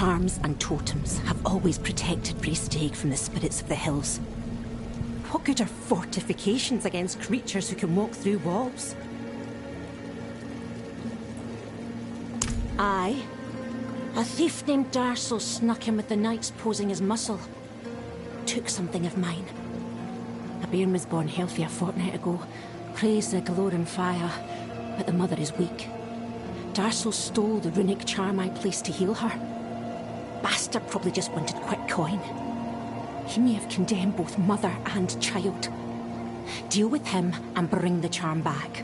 charms and totems have always protected Braestag from the spirits of the hills. What good are fortifications against creatures who can walk through walls? Aye. A thief named Darsel snuck in with the knights posing as muscle. Took something of mine. A bairn was born healthy a fortnight ago. Praised the Galoran fire, but the mother is weak. Darsel stole the runic charm I placed to heal her. Bastard probably just wanted quick coin. He may have condemned both mother and child. Deal with him and bring the charm back.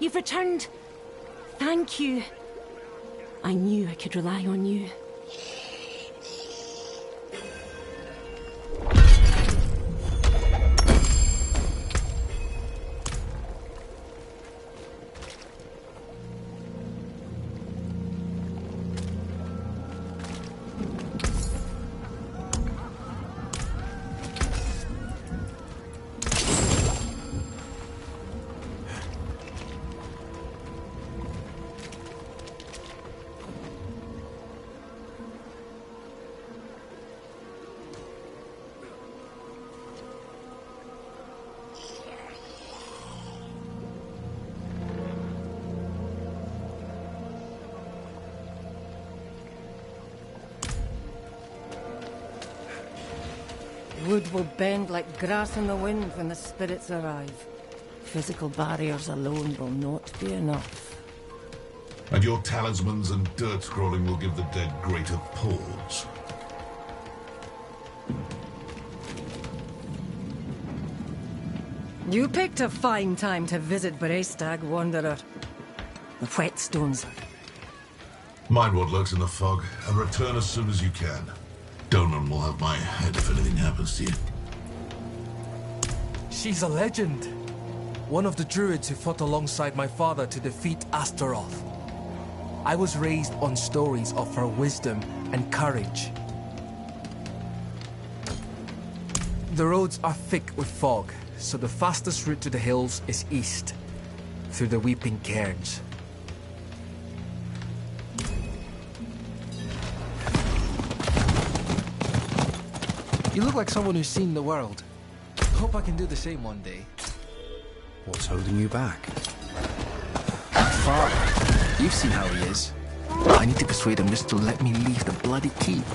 You've returned. Thank you. I knew I could rely on you. Wood will bend like grass in the wind when the spirits arrive. Physical barriers alone will not be enough. And your talismans and dirt scrolling will give the dead greater pause. You picked a fine time to visit Braestag, Wanderer. The whetstones. Mind what lurks in the fog, and return as soon as you can. Donan will have my head if anything happens to you. She's a legend. One of the druids who fought alongside my father to defeat Astaroth. I was raised on stories of her wisdom and courage. The roads are thick with fog, so the fastest route to the hills is east, through the Weeping Cairns. You look like someone who's seen the world. Hope I can do the same one day. What's holding you back? Father, you've seen how he is. I need to persuade him just to let me leave the bloody keep.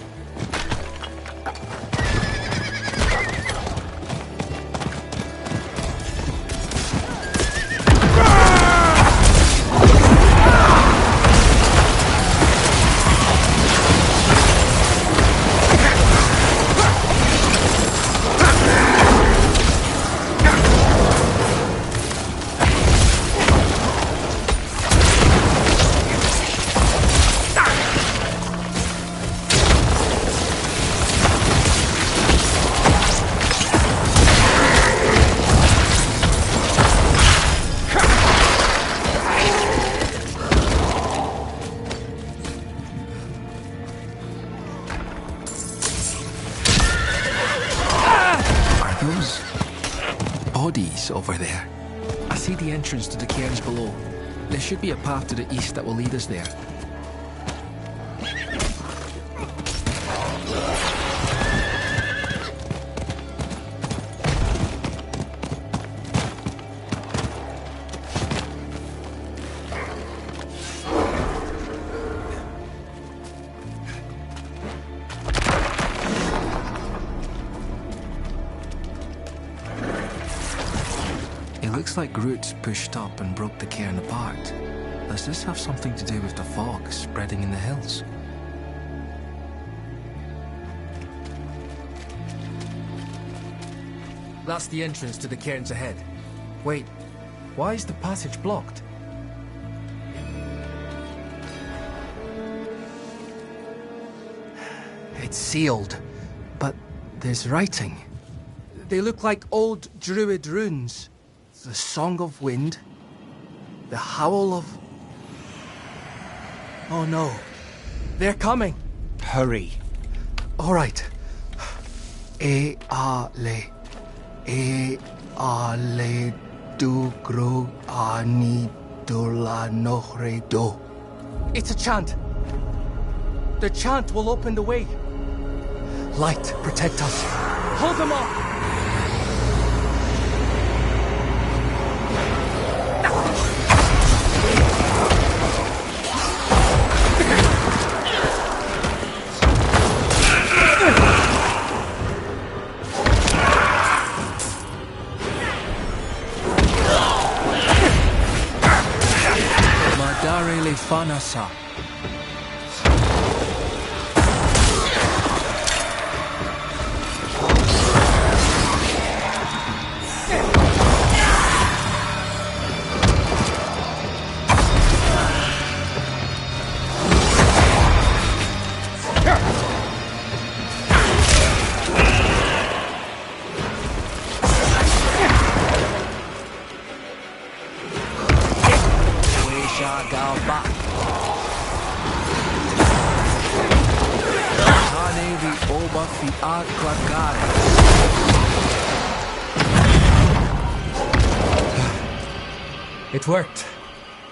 Over there. I see the entrance to the cairns below. There should be a path to the east that will lead us there. It looks like roots pushed up and broke the cairn apart. Does this have something to do with the fog spreading in the hills? That's the entrance to the cairns ahead. Wait, why is the passage blocked? It's sealed, but there's writing. They look like old druid runes. The Song of Wind, the Howl of... Oh no, they're coming. Hurry. All right. Ale du gro ani dula nohre do. It's a chant. The chant will open the way. Light, protect us. Hold them off. Madare le fanasa. It worked.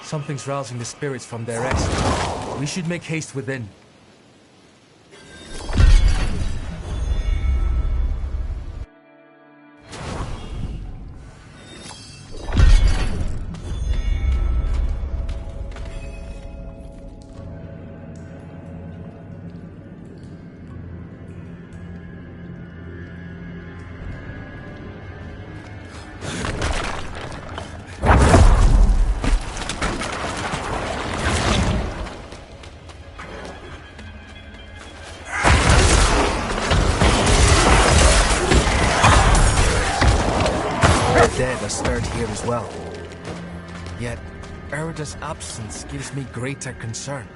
Something's rousing the spirits from their rest. We should make haste within. Stirred here as well. Yet, Erida's absence gives me greater concern.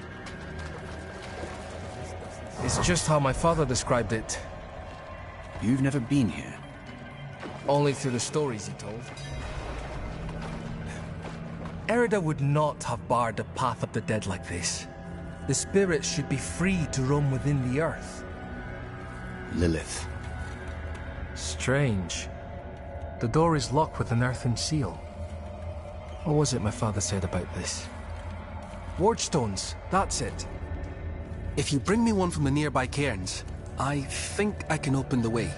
It's just how my father described it. You've never been here? Only through the stories he told. Erida would not have barred the path of the dead like this. The spirits should be free to roam within the earth. Lilith. Strange. The door is locked with an earthen seal. What was it my father said about this? Ward stones, that's it. If you bring me one from the nearby cairns, I think I can open the way.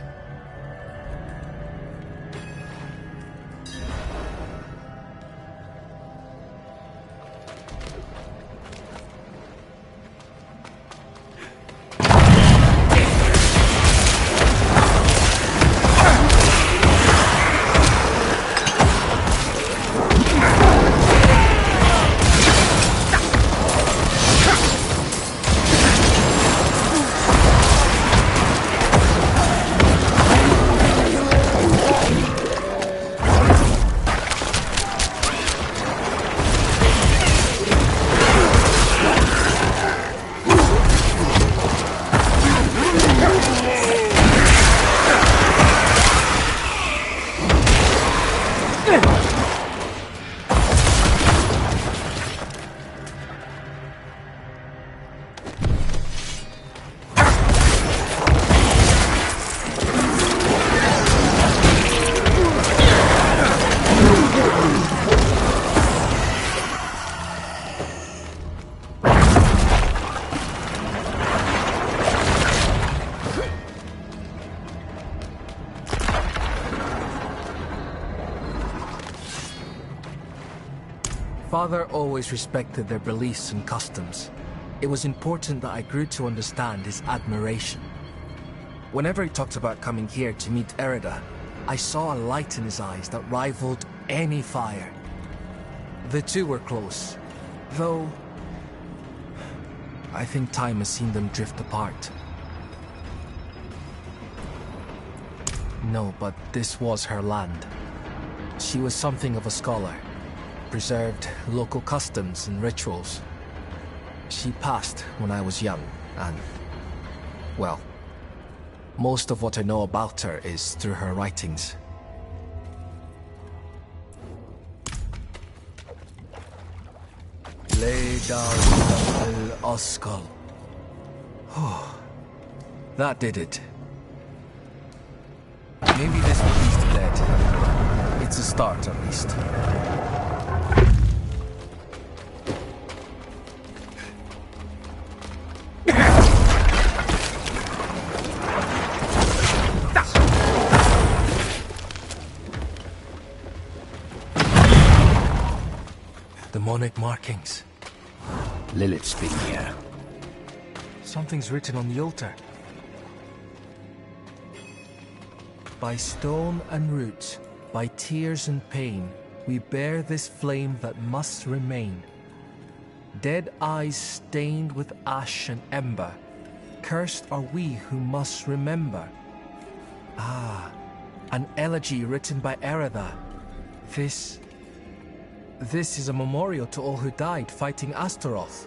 Father always respected their beliefs and customs. It was important that I grew to understand his admiration. Whenever he talked about coming here to meet Erida, I saw a light in his eyes that rivaled any fire. The two were close, though I think time has seen them drift apart. No, but this was her land. She was something of a scholar, preserved local customs and rituals. She passed when I was young, and, well, most of what I know about her is through her writings. Leidar al-Oskal. Oh, that did it. Maybe this will ease the dead. It's a start, at least. Demonic markings. Lilith's been here. Something's written on the altar. By stone and root, by tears and pain, we bear this flame that must remain. Dead eyes stained with ash and ember, cursed are we who must remember. Ah, an elegy written by Erida. This is a memorial to all who died fighting Astaroth.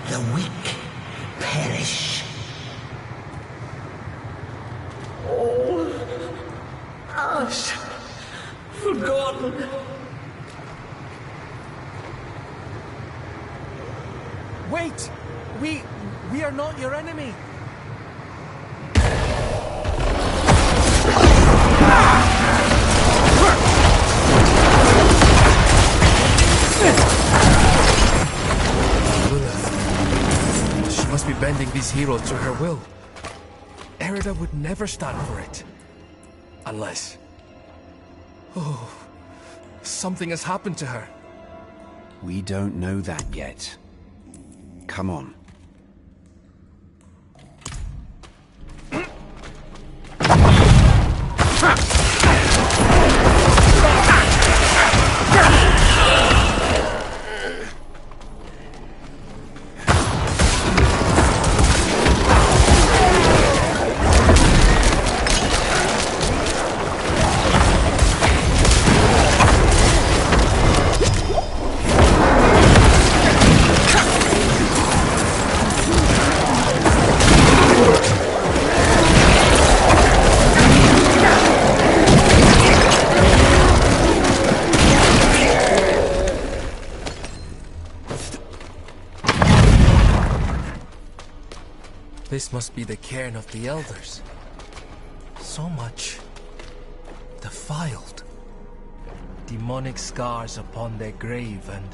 The weak perish. All ash forgotten. Wait! We are not your enemy! She must be bending these heroes to her will. Erida would never stand for it. Unless... Oh... something has happened to her. We don't know that yet. Come on. This must be the cairn of the Elders. So much defiled. Demonic scars upon their grave and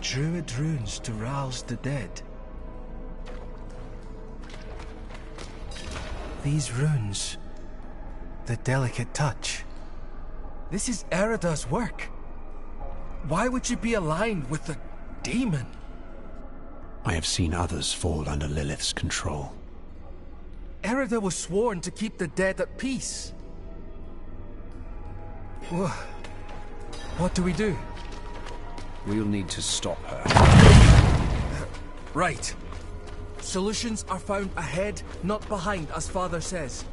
druid runes to rouse the dead. These runes, the delicate touch. This is Erida's work. Why would she be aligned with the demon? I have seen others fall under Lilith's control. Erida was sworn to keep the dead at peace. What do we do? We'll need to stop her. Right. Solutions are found ahead, not behind, as Father says.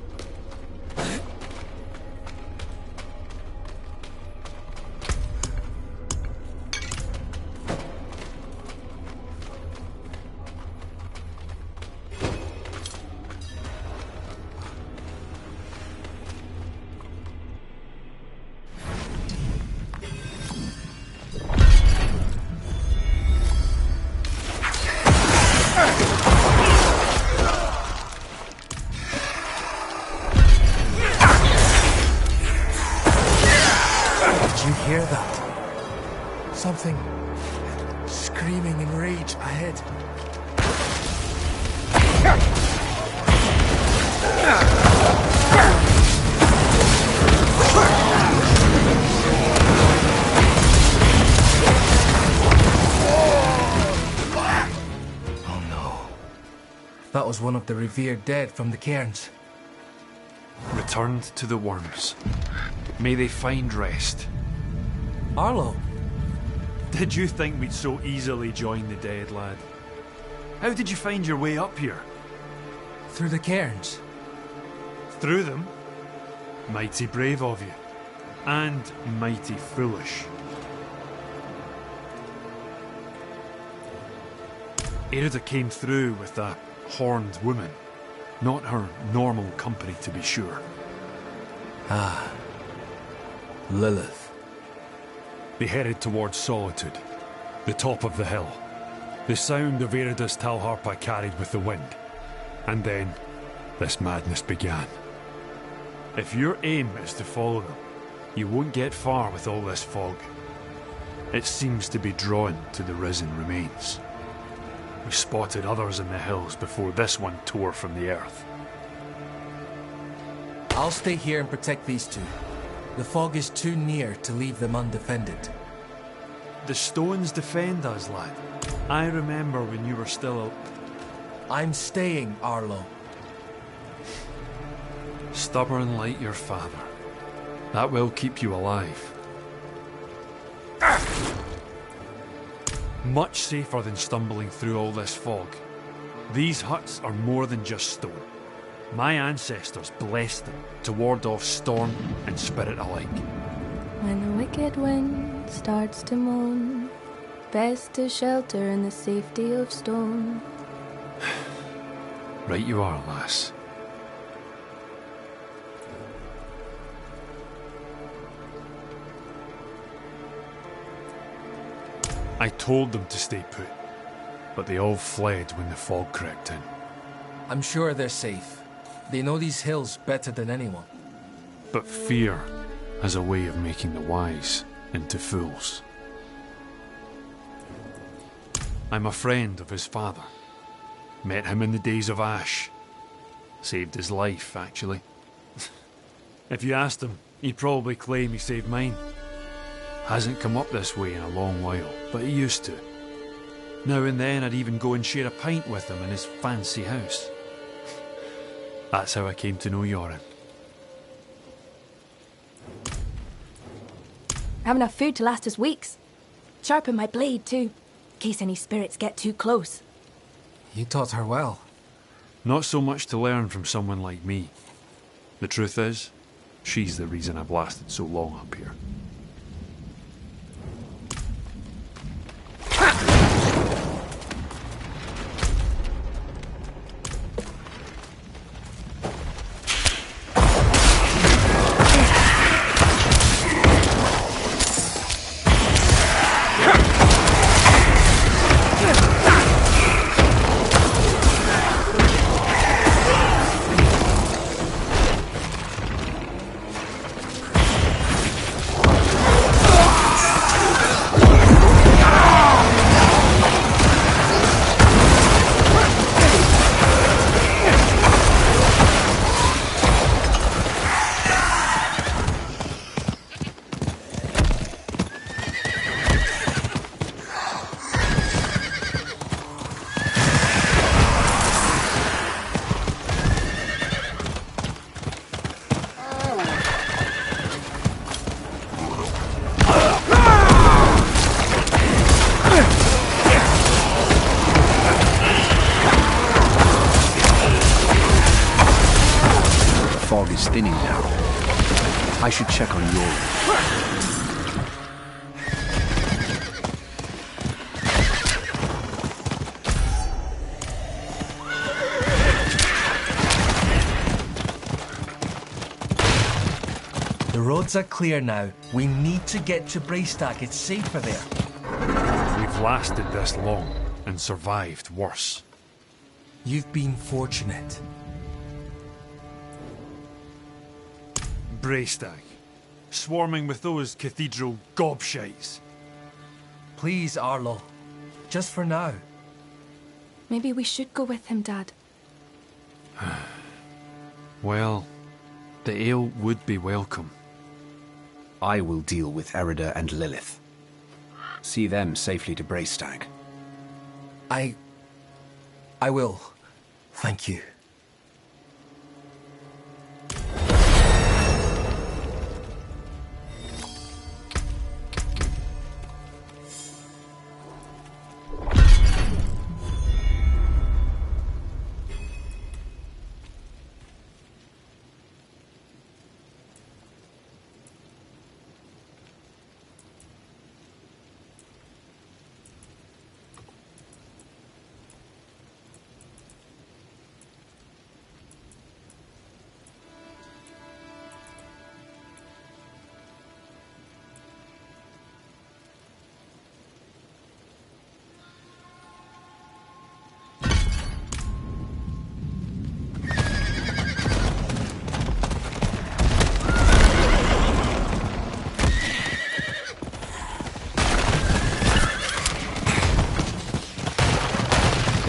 Hear that? Something screaming in rage ahead. Oh no. That was one of the revered dead from the cairns. returned to the worms. May they find rest. Arlo, Did you think we'd so easily join the dead, lad? How did you find your way up here? through the cairns. Through them? Mighty brave of you. And mighty foolish. Erida came through with a horned woman. Not her normal company, to be sure. Ah. Lilith. They headed towards Solitude, the top of the hill. The sound of Erida's Talharpa carried with the wind. And then, this madness began. If your aim is to follow them, you won't get far with all this fog. It seems to be drawn to the risen remains. We spotted others in the hills before this one tore from the earth. I'll stay here and protect these two. The fog is too near to leave them undefended. The stones defend us, lad. I remember when you were still I'm staying, Arlo. stubborn like your father. That will keep you alive. Much safer than stumbling through all this fog. These huts are more than just stone. My ancestors blessed them to ward off storm and spirit alike. When the wicked wind starts to moan, best to shelter in the safety of stone. Right you are, lass. I told them to stay put, but they all fled when the fog crept in. I'm sure they're safe. They know these hills better than anyone. But fear has a way of making the wise into fools. I'm a friend of his father. Met him in the days of Ash. Saved his life, actually. If you asked him, he'd probably claim he saved mine. Hasn't come up this way in a long while, but he used to. Now and then I'd even go and share a pint with him in his fancy house. That's how I came to know Yoren. I have enough food to last us weeks. Sharpen my blade, too, in case any spirits get too close. You taught her well. Not so much to learn from someone like me. The truth is, she's the reason I've lasted so long up here. Thinning now. I should check on your... The roads are clear now. We need to get to Braystack. It's safer there. We've lasted this long and survived worse. You've been fortunate. Braystack, swarming with those cathedral gobshites. Please, Arlo. Just for now. Maybe we should go with him, Dad. Well, the ale would be welcome. I will deal with Erida and Lilith. See them safely to Braystack. I will. Thank you.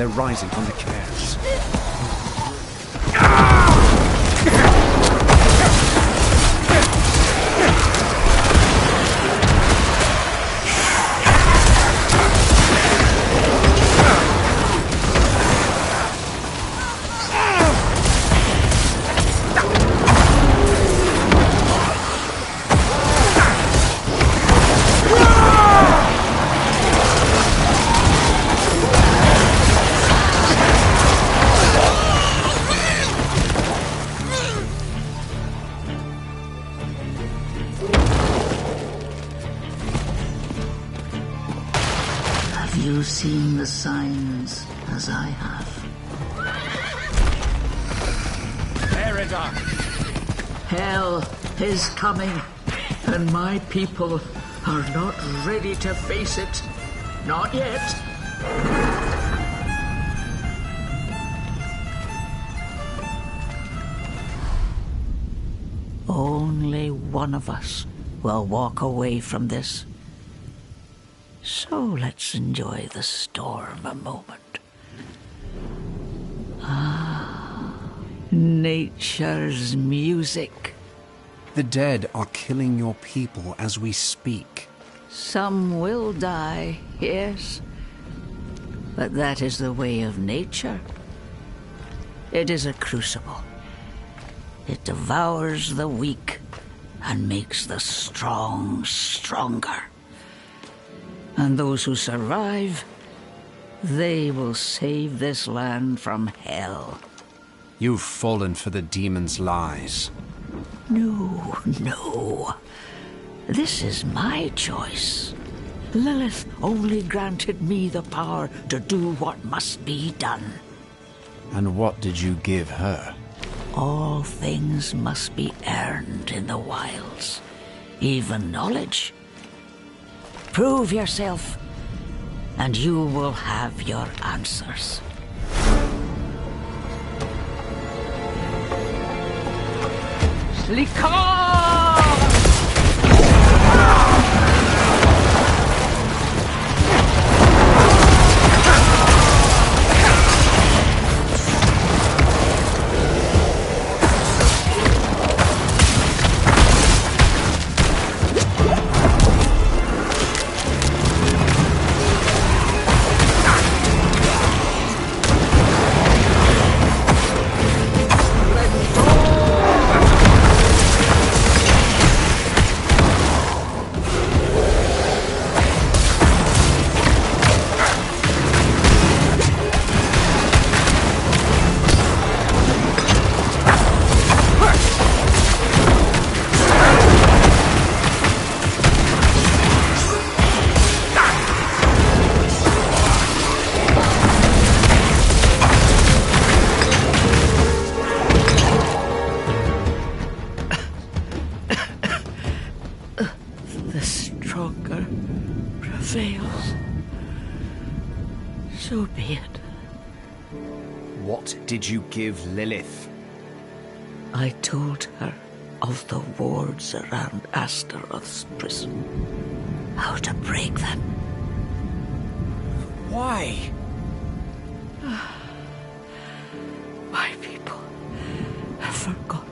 They're rising from the cairns. Have you seen the signs as I have? Eredar! Hell is coming, and my people are not ready to face it. Not yet. Only one of us will walk away from this. So let's enjoy the storm a moment. Nature's music. The dead are killing your people as we speak. Some will die, yes. But that is the way of nature. It is a crucible. It devours the weak and makes the strong stronger. And those who survive, they will save this land from hell. You've fallen for the demon's lies. No, no. This is my choice. Lilith only granted me the power to do what must be done. And what did you give her? All things must be earned in the wilds, even knowledge. Prove yourself, and you will have your answers. Slikar! Prevails. So be it. What did you give Lilith? I told her of the wards around Astaroth's prison. How to break them. Why? My people have forgotten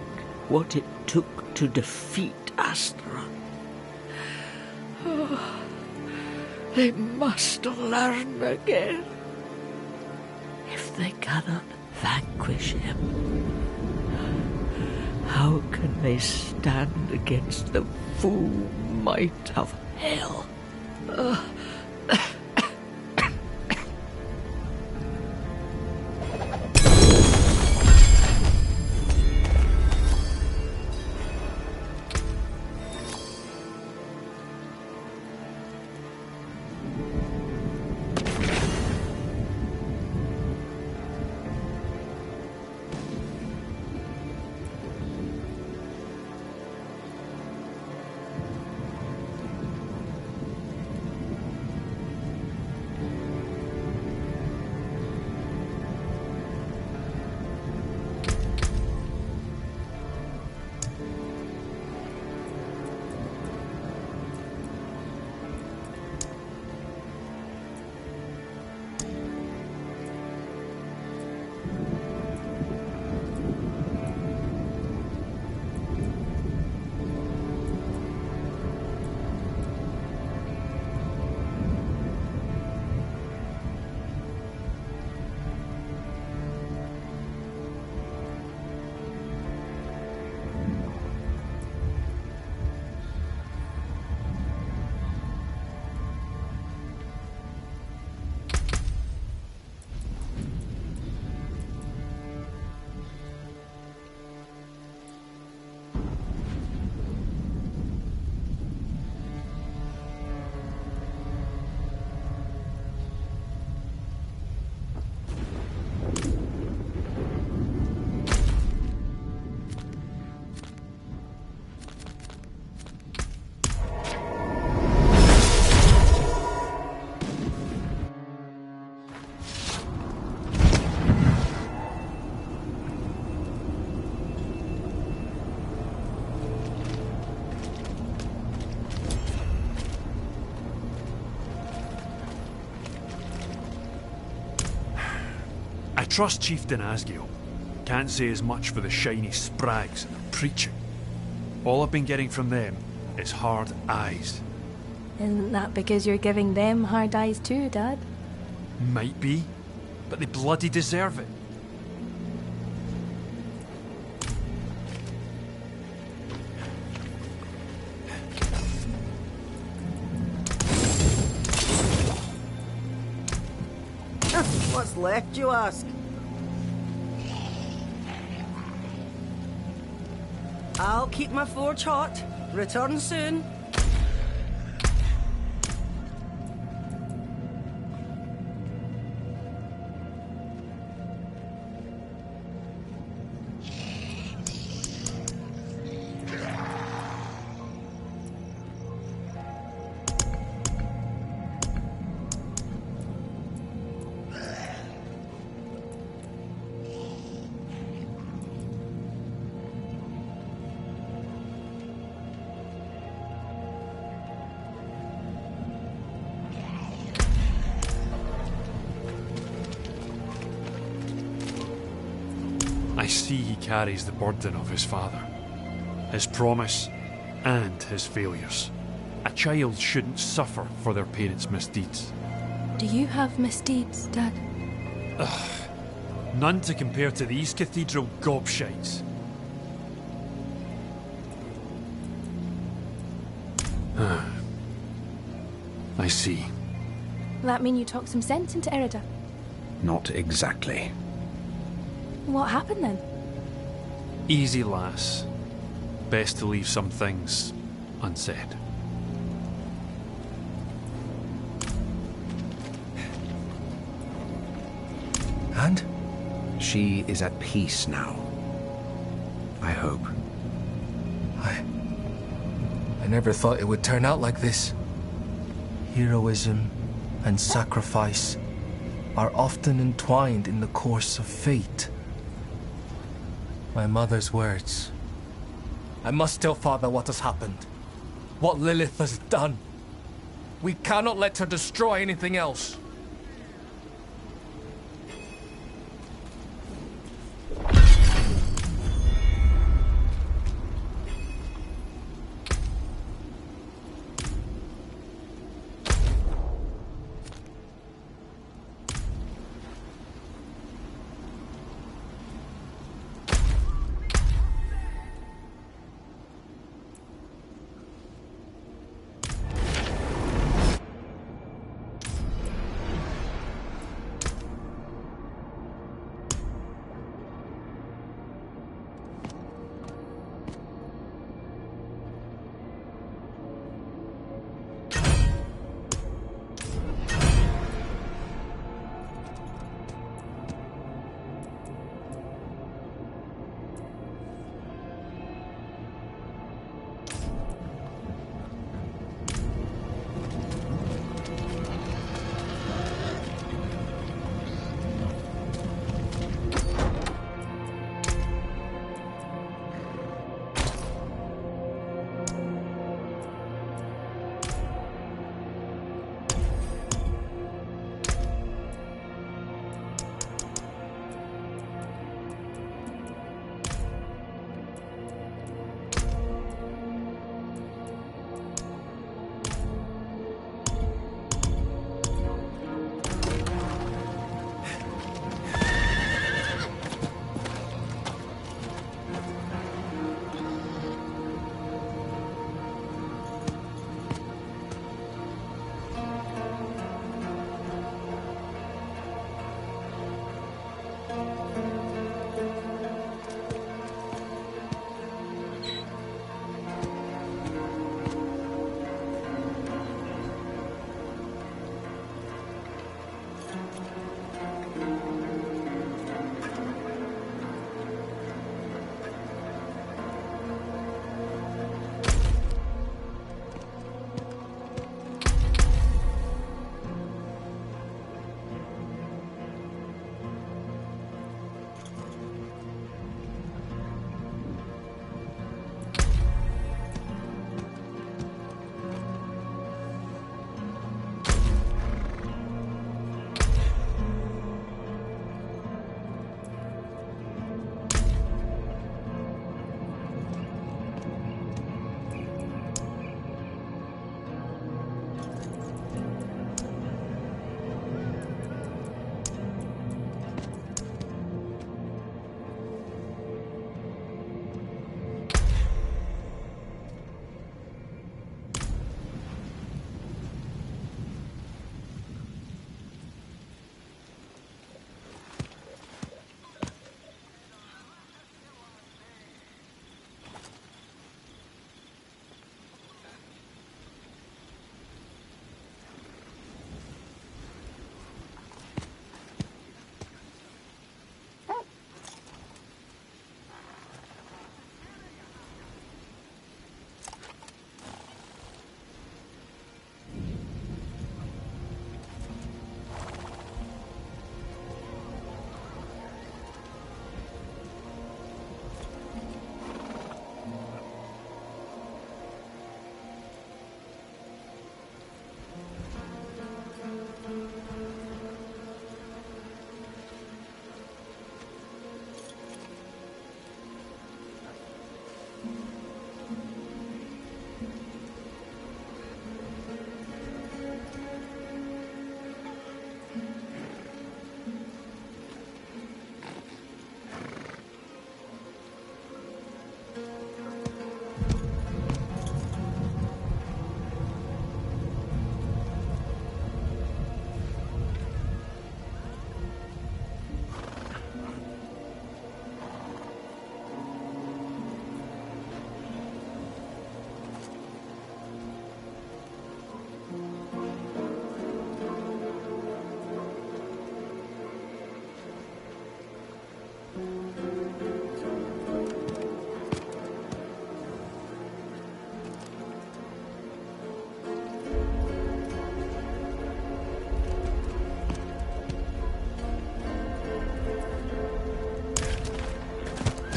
what it took to defeat Astaroth. They must learn again. If they cannot vanquish him, how can they stand against the full might of hell? trust Chieftain Asgiel. Can't say as much for the shiny sprags and the preaching. All I've been getting from them is hard eyes. Isn't that because you're giving them hard eyes too, Dad? Might be, but they bloody deserve it. What's left, you ask? I'll keep my forge hot. Return soon. I see he carries the burden of his father, his promise, and his failures. A child shouldn't suffer for their parents' misdeeds. Do you have misdeeds, Dad? Ugh. None to compare to these cathedral gobshites. I see. That mean you talked some sense into Erida? Not exactly. What happened then? Easy, lass. Best to leave some things unsaid. And? She is at peace now. I hope. I never thought it would turn out like this. Heroism and sacrifice are often entwined in the course of fate. My mother's words. I must tell Father what has happened. What Lilith has done. We cannot let her destroy anything else.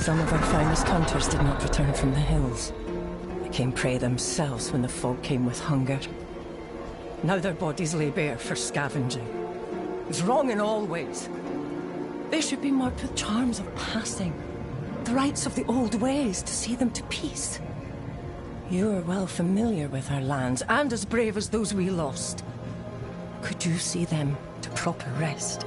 Some of our finest hunters did not return from the hills. They became prey themselves when the fog came with hunger. Now their bodies lay bare for scavenging. It's wrong in all ways. They should be marked with charms of passing. The rites of the old ways to see them to peace. You are well familiar with our lands, and as brave as those we lost. Could you see them to proper rest?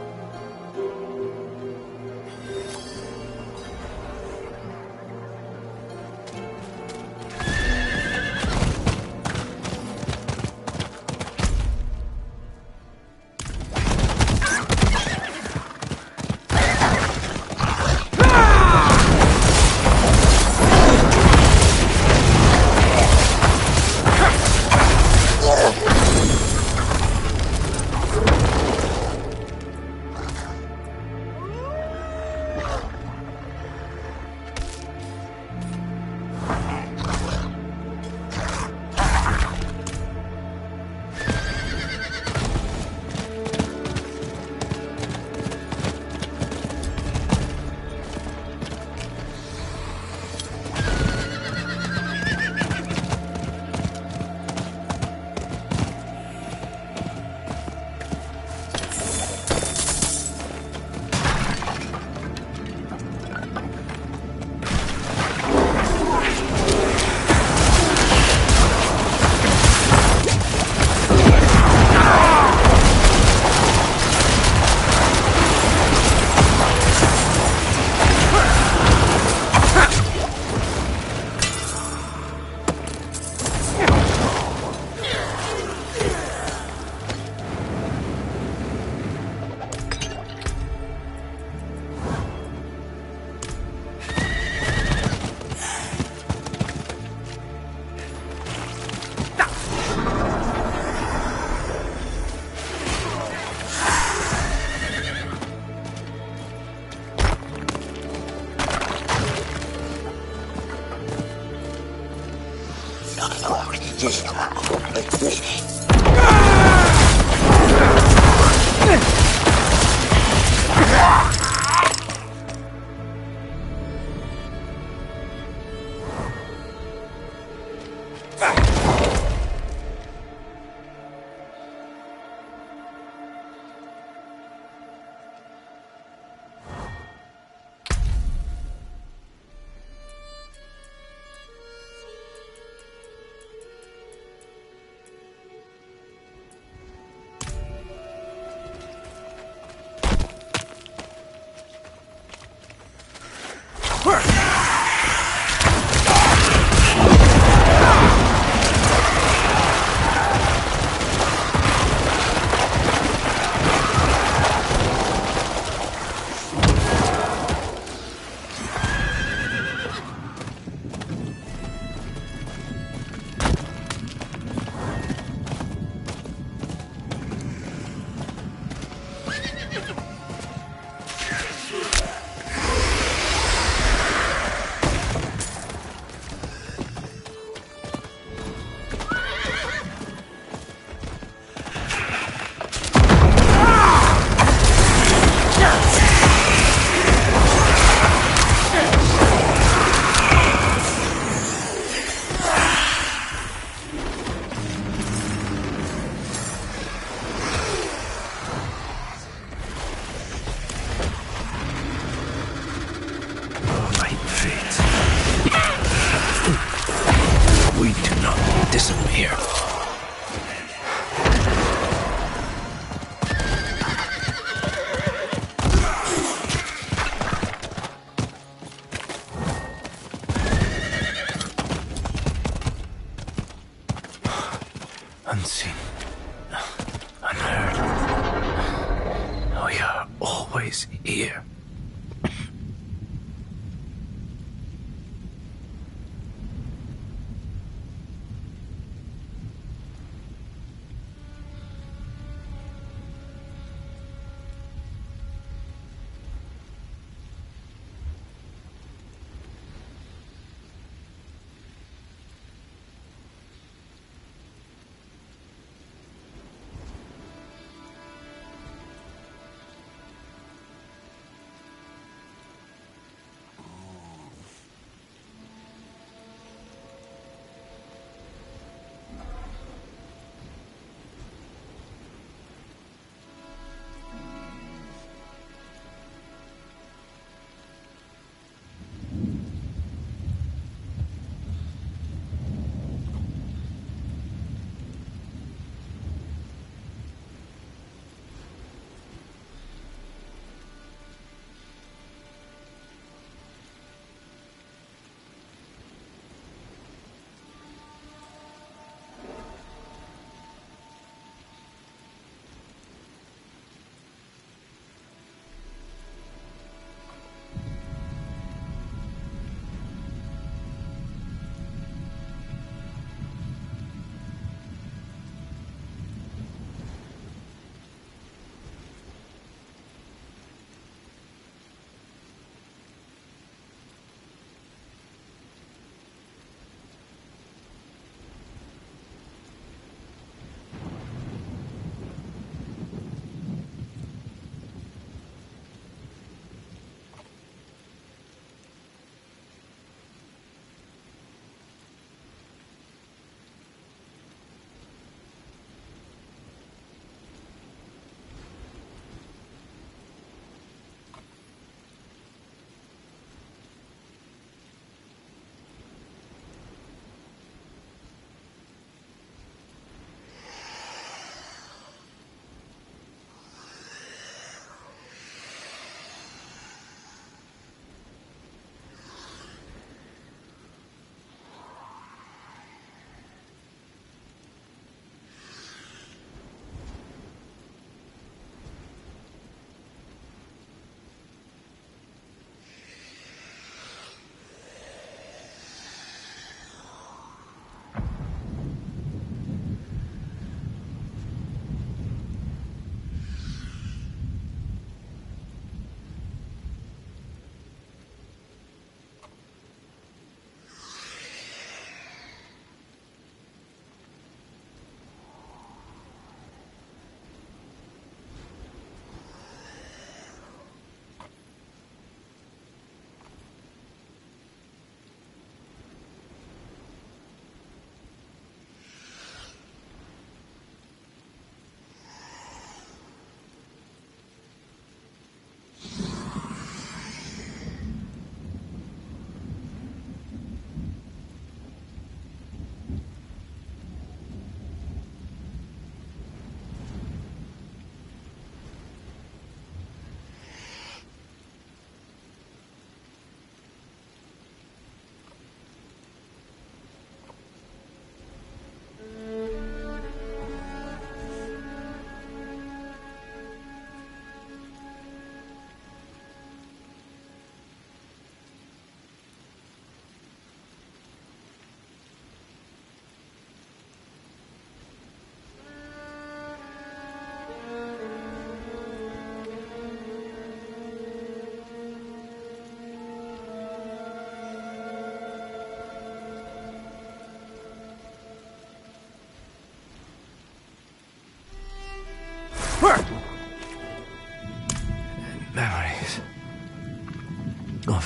Unseen. Unheard. We are always here.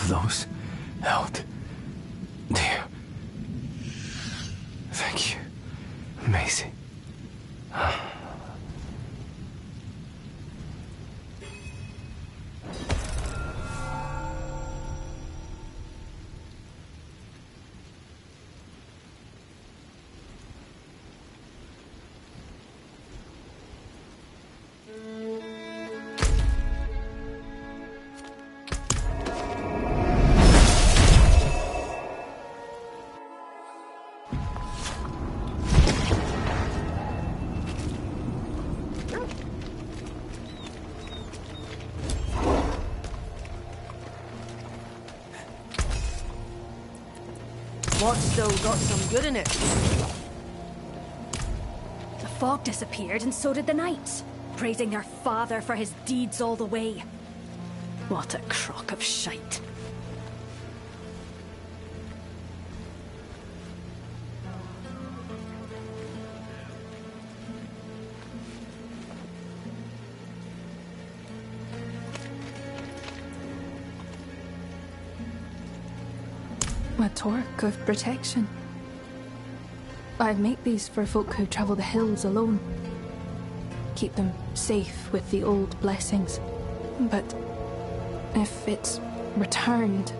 of those held dear. Thank you, Maisie. What's still got some good in it? The fog disappeared and so did the knights, praising their father for his deeds all the way. What a crock of shite. A torque of protection. I make these for folk who travel the hills alone. Keep them safe with the old blessings. But if it's returned,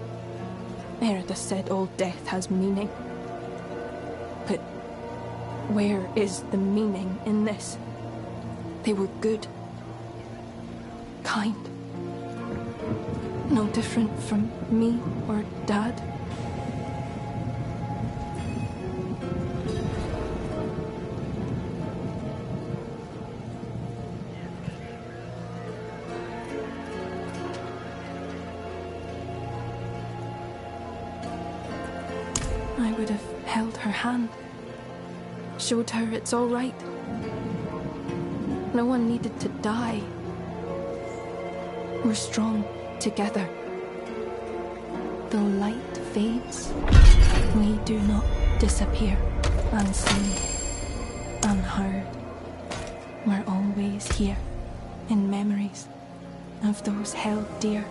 Erida said all death has meaning. But where is the meaning in this? They were good. Kind. No different from me or Dad. I would have held her hand, showed her it's all right. No one needed to die. We're strong together. Though light fades, we do not disappear unseen, unheard. We're always here, in memories of those held dear.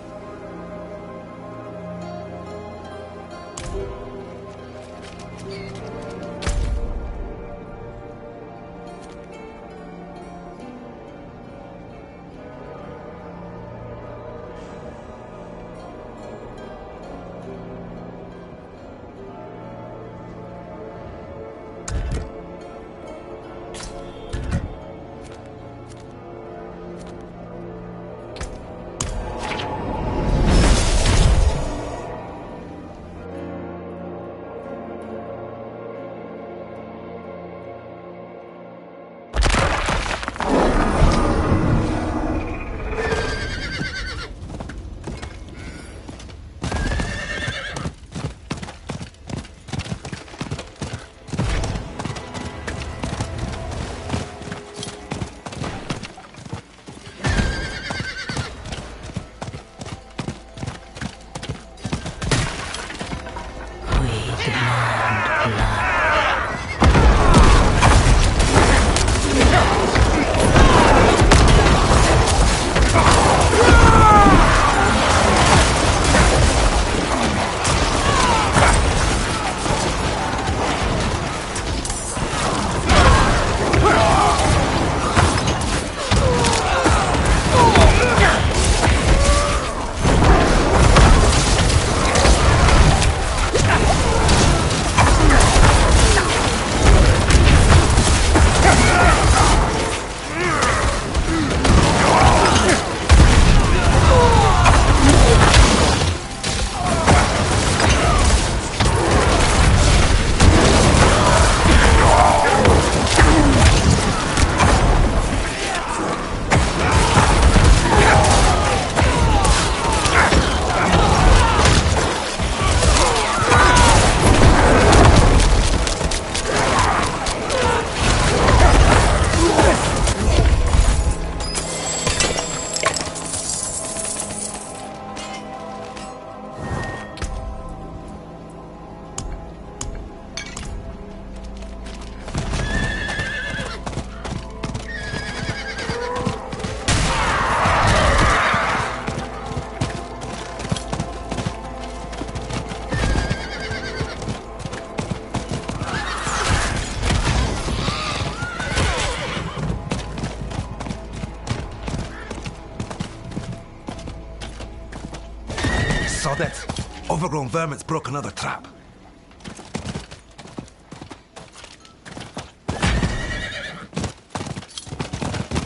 Overgrown vermin's broke another trap.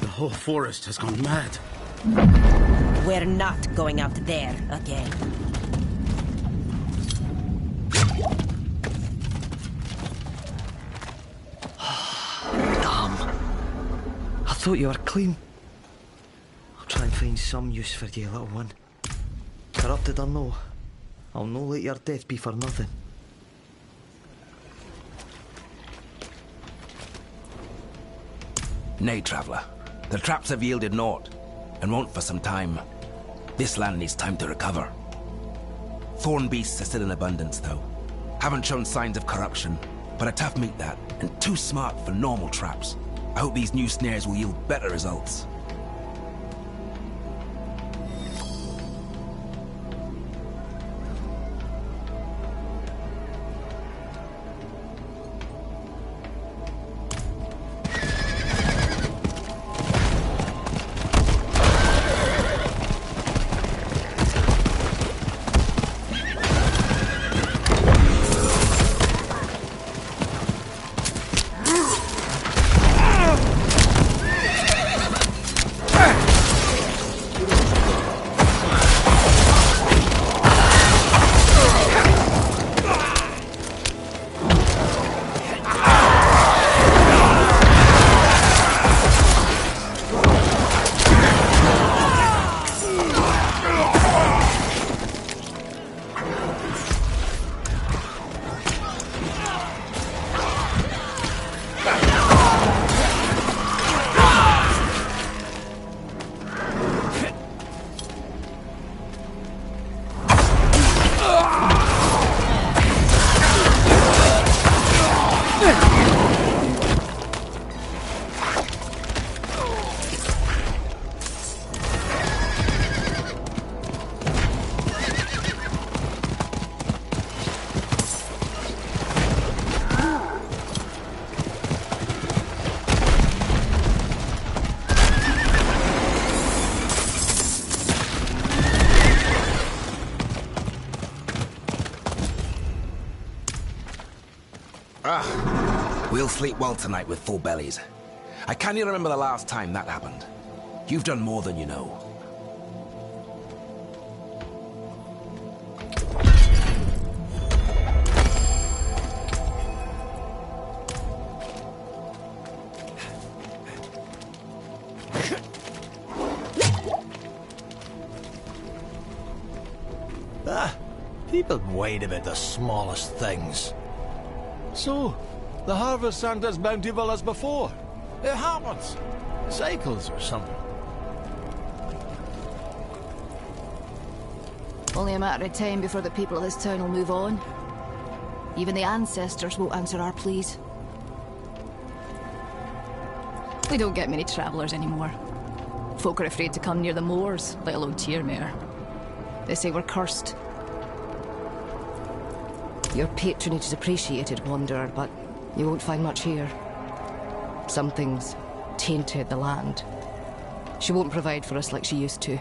The whole forest has gone mad. We're not going out there again. Damn. I thought you were clean. I'll try and find some use for you, little one. Corrupted or no, I'll no let your death be for nothing. Nay, traveller. The traps have yielded naught, and won't for some time. This land needs time to recover. Thorn beasts are still in abundance, though. Haven't shown signs of corruption, but a tough meat that, and too smart for normal traps. I hope these new snares will yield better results. We'll sleep well tonight with full bellies. I can't even remember the last time that happened. You've done more than you know. People whine about the smallest things. So, the harvest aren't as bountiful as before. It happens. Cycles or something. Only a matter of time before the people of this town will move on. Even the ancestors won't answer our pleas. We don't get many travellers anymore. Folk are afraid to come near the moors, let alone Tyrmere. They say we're cursed. Your patronage is appreciated, Wanderer, but you won't find much here. Something's tainted the land. She won't provide for us like she used to.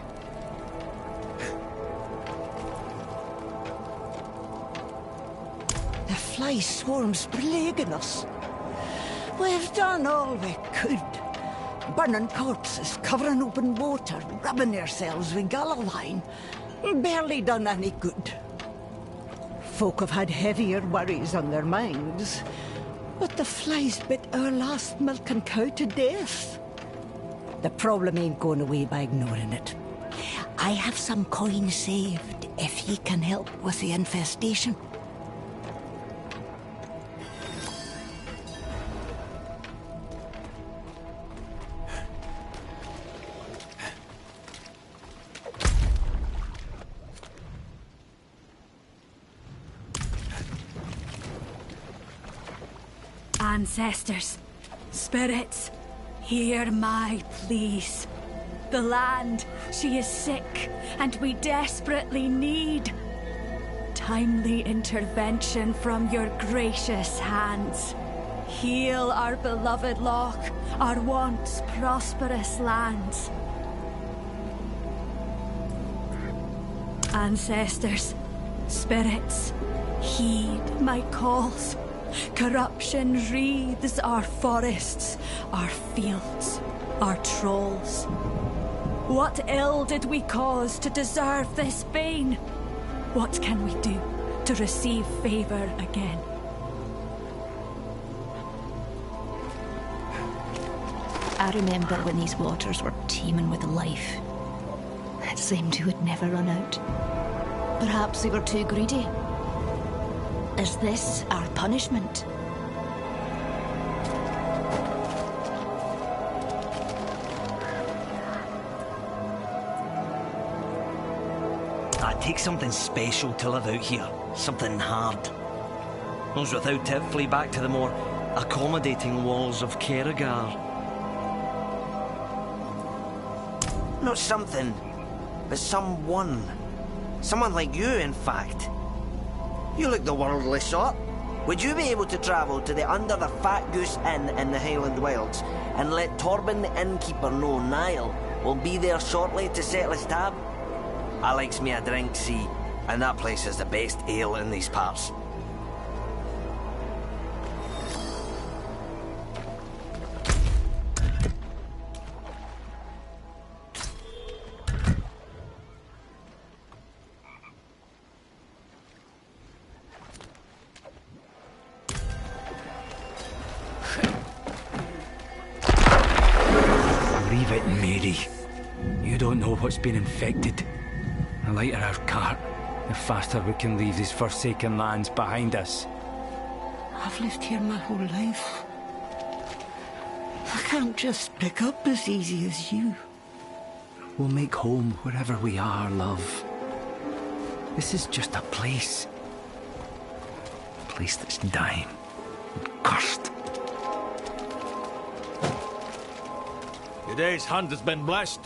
The fly swarm's plaguing us. We've done all we could. Burning corpses, covering open water, rubbing ourselves with gallowine. Barely done any good. Folk have had heavier worries on their minds. But the flies bit our last milking cow to death. The problem ain't going away by ignoring it. I have some coin saved if ye can help with the infestation. Ancestors, spirits, hear my pleas. The land, she is sick, and we desperately need timely intervention from your gracious hands. Heal our beloved Loch, our once prosperous lands. Ancestors, Spirits, heed my calls. Corruption wreathes our forests, our fields, our trolls. What ill did we cause to deserve this bane? What can we do to receive favor again? I remember when these waters were teeming with life. It seemed we would never run out. Perhaps we were too greedy. Is this our punishment? I'd take something special to live out here. Something hard. Those without it flee back to the more accommodating walls of Kerrigar. Not something, but someone. Someone like you, in fact. You look the worldly sort. Would you be able to travel to the Under the Fat Goose Inn in the Highland Wilds and let Torben the innkeeper know Niall will be there shortly to settle his tab? I likes me a drink, see, and that place is the best ale in these parts. Leave it, Mary. You don't know what's been infected. The lighter our cart, the faster we can leave these forsaken lands behind us. I've lived here my whole life. I can't just pick up as easy as you. We'll make home wherever we are, love. This is just a place. A place that's dying and cursed. Your day's hunt has been blessed.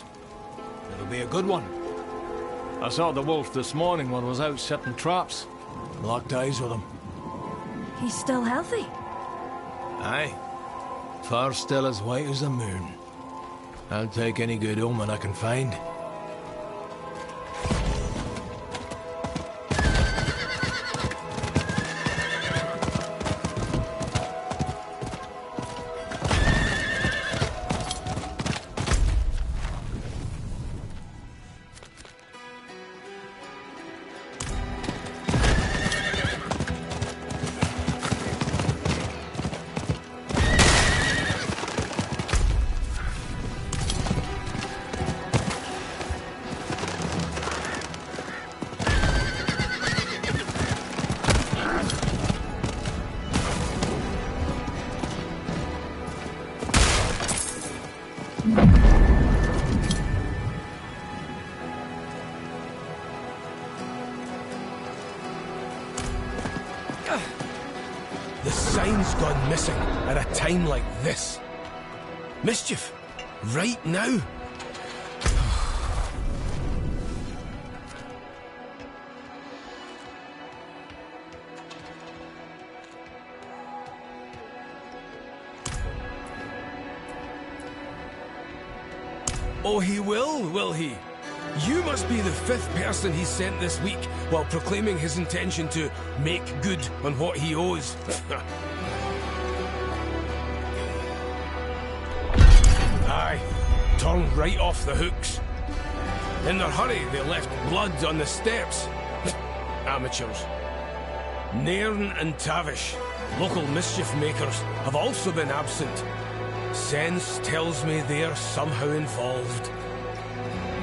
It'll be a good one. I saw the wolf this morning when I was out setting traps. Locked eyes with him. He's still healthy? Aye. Far still as white as the moon. I'll take any good omen I can find. The sign's gone missing at a time like this. Mischief, right now. Oh, he will he? You must be the 5th person he's sent this week, while proclaiming his intention to make good on what he owes. Aye, turned right off the hooks. In their hurry, they left blood on the steps. Amateurs. Nairn and Tavish, local mischief makers, have also been absent. Sense tells me they're somehow involved.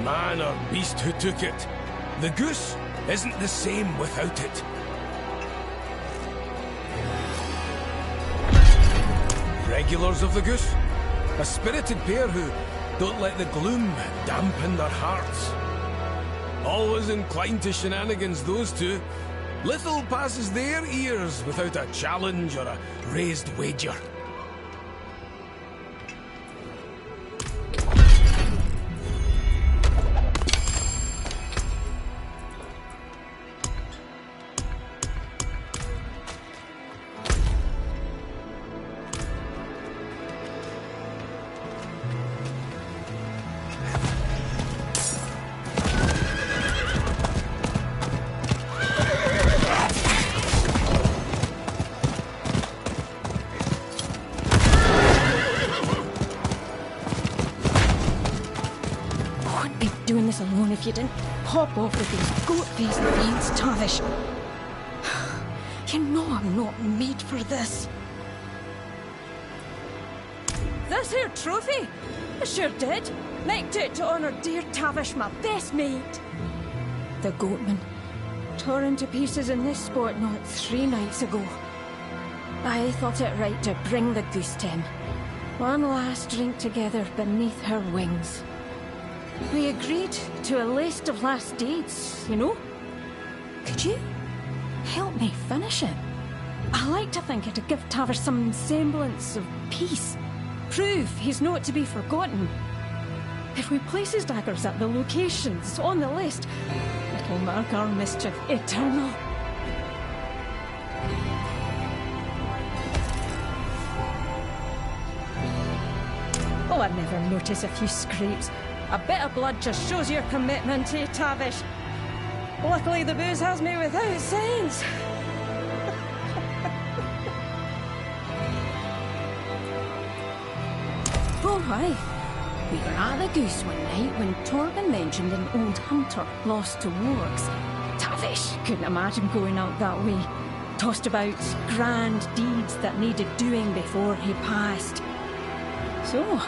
Man or beast who took it, the goose isn't the same without it. Regulars of the goose, a spirited pair who don't let the gloom dampen their hearts. Always inclined to shenanigans, those two. Little passes their ears without a challenge or a raised wager. us alone if you didn't pop off with these goat-faced fiends, Tavish. You know I'm not made for this. This here trophy? I sure did. Maked it to honour dear Tavish, my best mate. The goatman, torn to pieces in this sport not 3 nights ago. I thought it right to bring the goose to him. One last drink together beneath her wings. We agreed to a list of last deeds, you know? Could you help me finish it? I like to think it'd give Tavish some semblance of peace. Prove he's not to be forgotten. If we place his daggers at the locations on the list, it'll mark our mischief eternal. Oh, I'd never notice a few scrapes. A bit of blood just shows your commitment, eh, Tavish? Luckily, the booze has me without signs. Oh, aye. We were at the Goose one night when Torben mentioned an old hunter lost to wargs. Tavish couldn't imagine going out that way. Tossed about grand deeds that needed doing before he passed. So,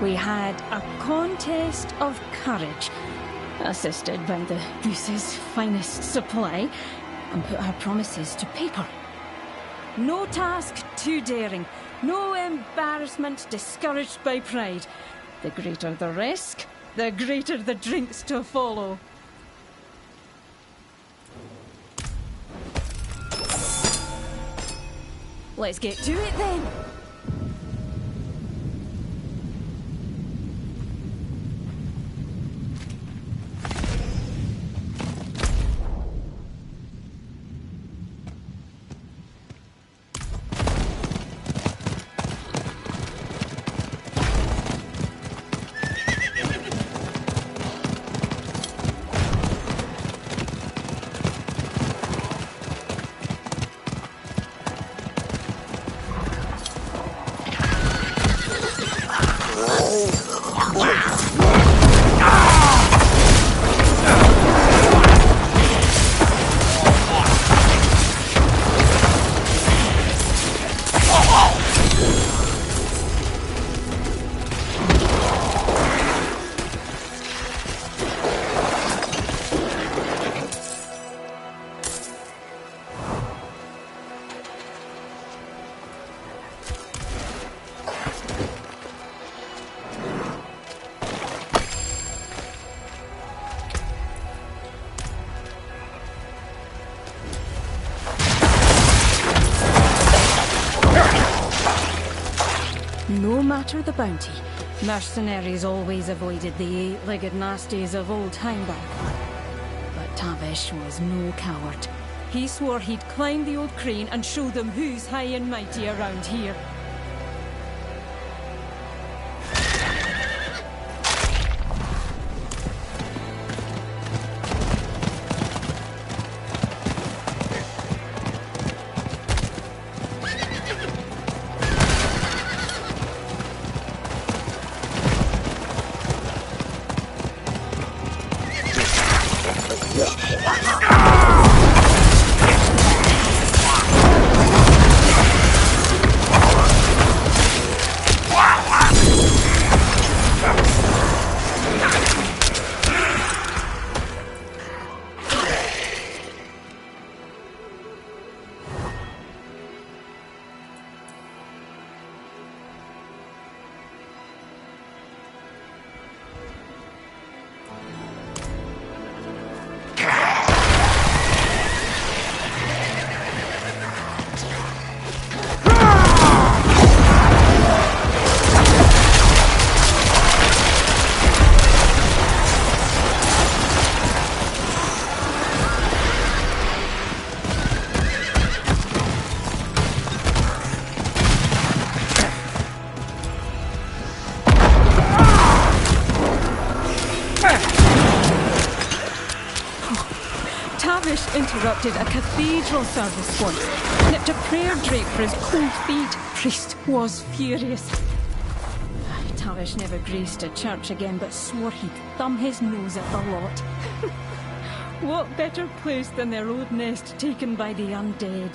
we had a contest of courage, assisted by the Goose's finest supply, and put our promises to paper. No task too daring, no embarrassment discouraged by pride. The greater the risk, the greater the drinks to follow. Let's get to it then. No matter the bounty, mercenaries always avoided the 8-legged nasties of old Heimberg. But Tavish was no coward. He swore he'd climb the old crane and show them who's high and mighty around here. Interrupted a cathedral service once, nipped a prayer drape for his cold feet. Priest was furious. Tavish never graced a church again, but swore he'd thumb his nose at the lot. What better place than their old nest taken by the undead?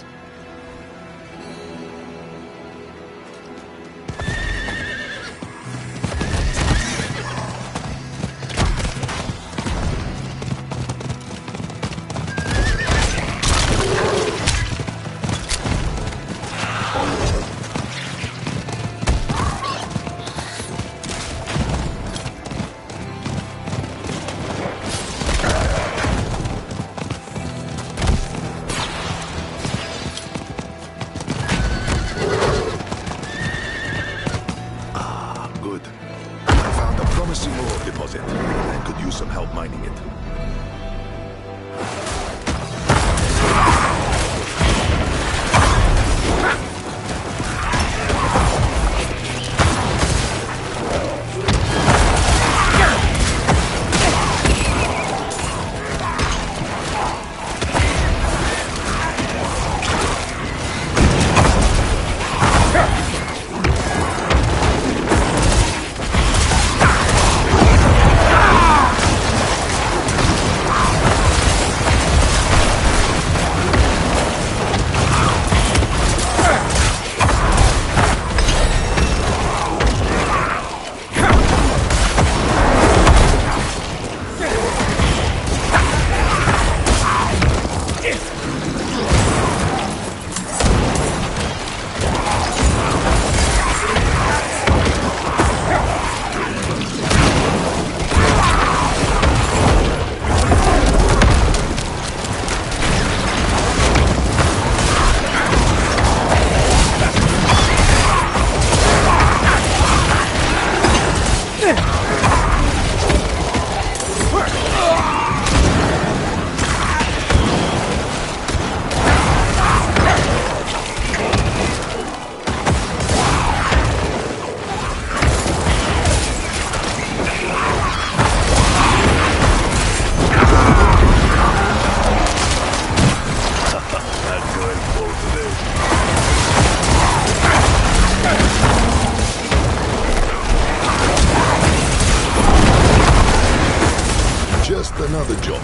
Another job.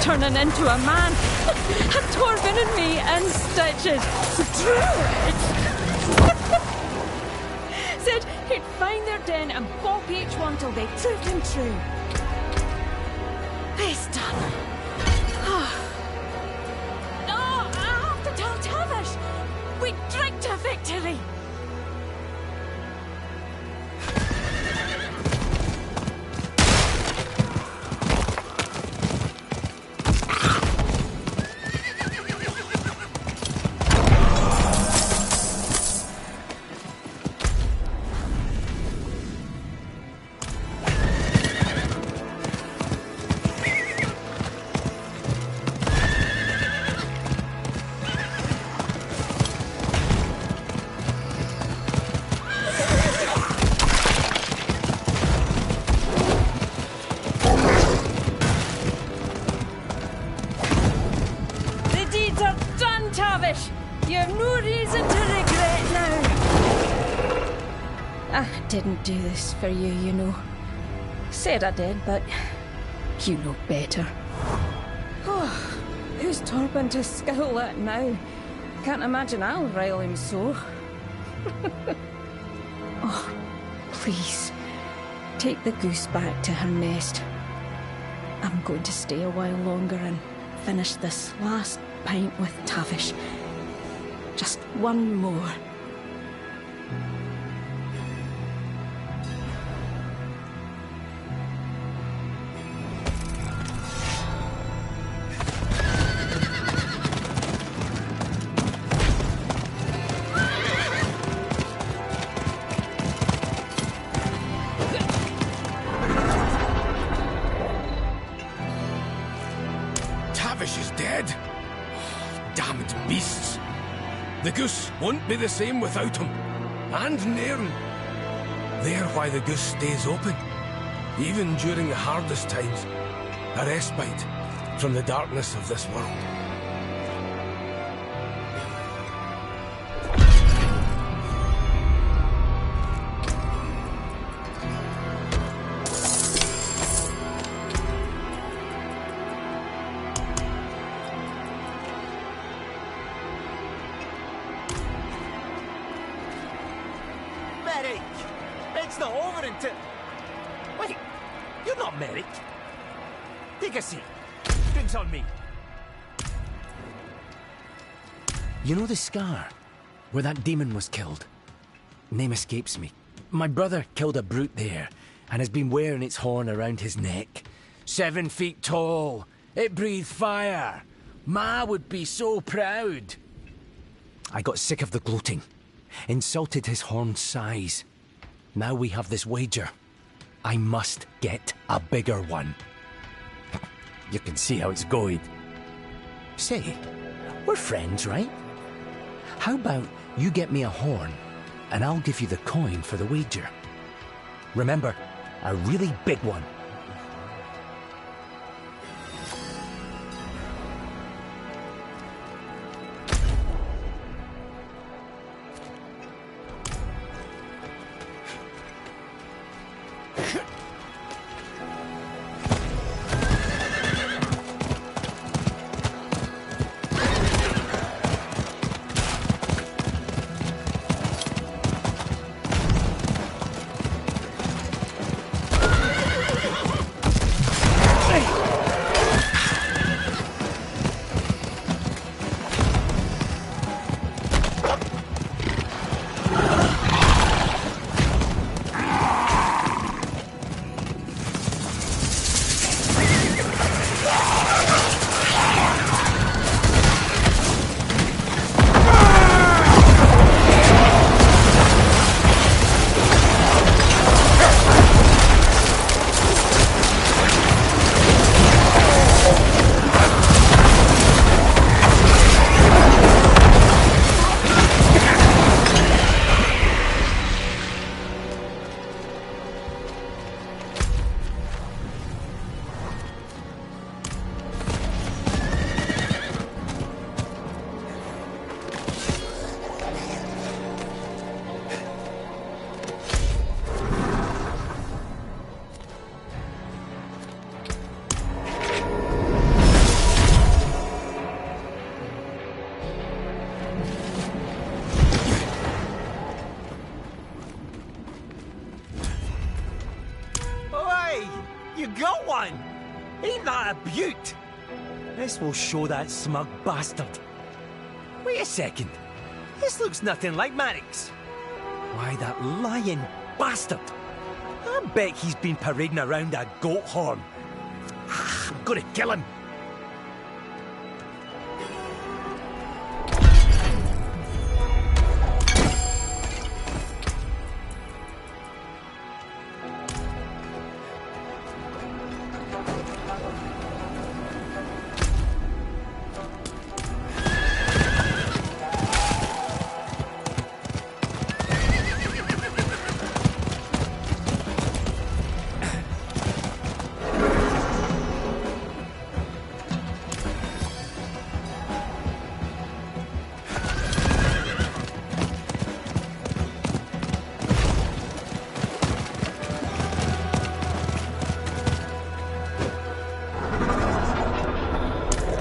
Turning into a man. And Torvin and me in stitches. Said he'd find their den and bop each one till they proved him true. It's done. No, I have to tell Tavish. We drink to victory. Didn't do this for you, you know. Said I did, but you know better. Oh, who's Torvin to scowl at now? Can't imagine I'll rile him so. Oh, please, take the goose back to her nest. I'm going to stay a while longer and finish this last pint with Tavish. Just one more. damned beasts. The goose won't be the same without him. And Nairn. They're why the goose stays open, even during the hardest times. A respite from the darkness of this world. Merrick! It's not over until... Wait, you're not Merrick. Take a seat. Drinks on me. You know the scar? Where that demon was killed? Name escapes me. My brother killed a brute there, and has been wearing its horn around his neck. 7 feet tall. It breathed fire. Ma would be so proud. I got sick of the gloating. Insulted his horn's size. Now we have this wager. I must get a bigger one. You can see how it's going. Say, we're friends, right? How about you get me a horn, and I'll give you the coin for the wager. Remember, a really big one. You got one! Ain't that a beaut? This will show that smug bastard. Wait a second. This looks nothing like Merrick's. Why, that lying bastard. I bet he's been parading around a goat horn. I'm gonna kill him.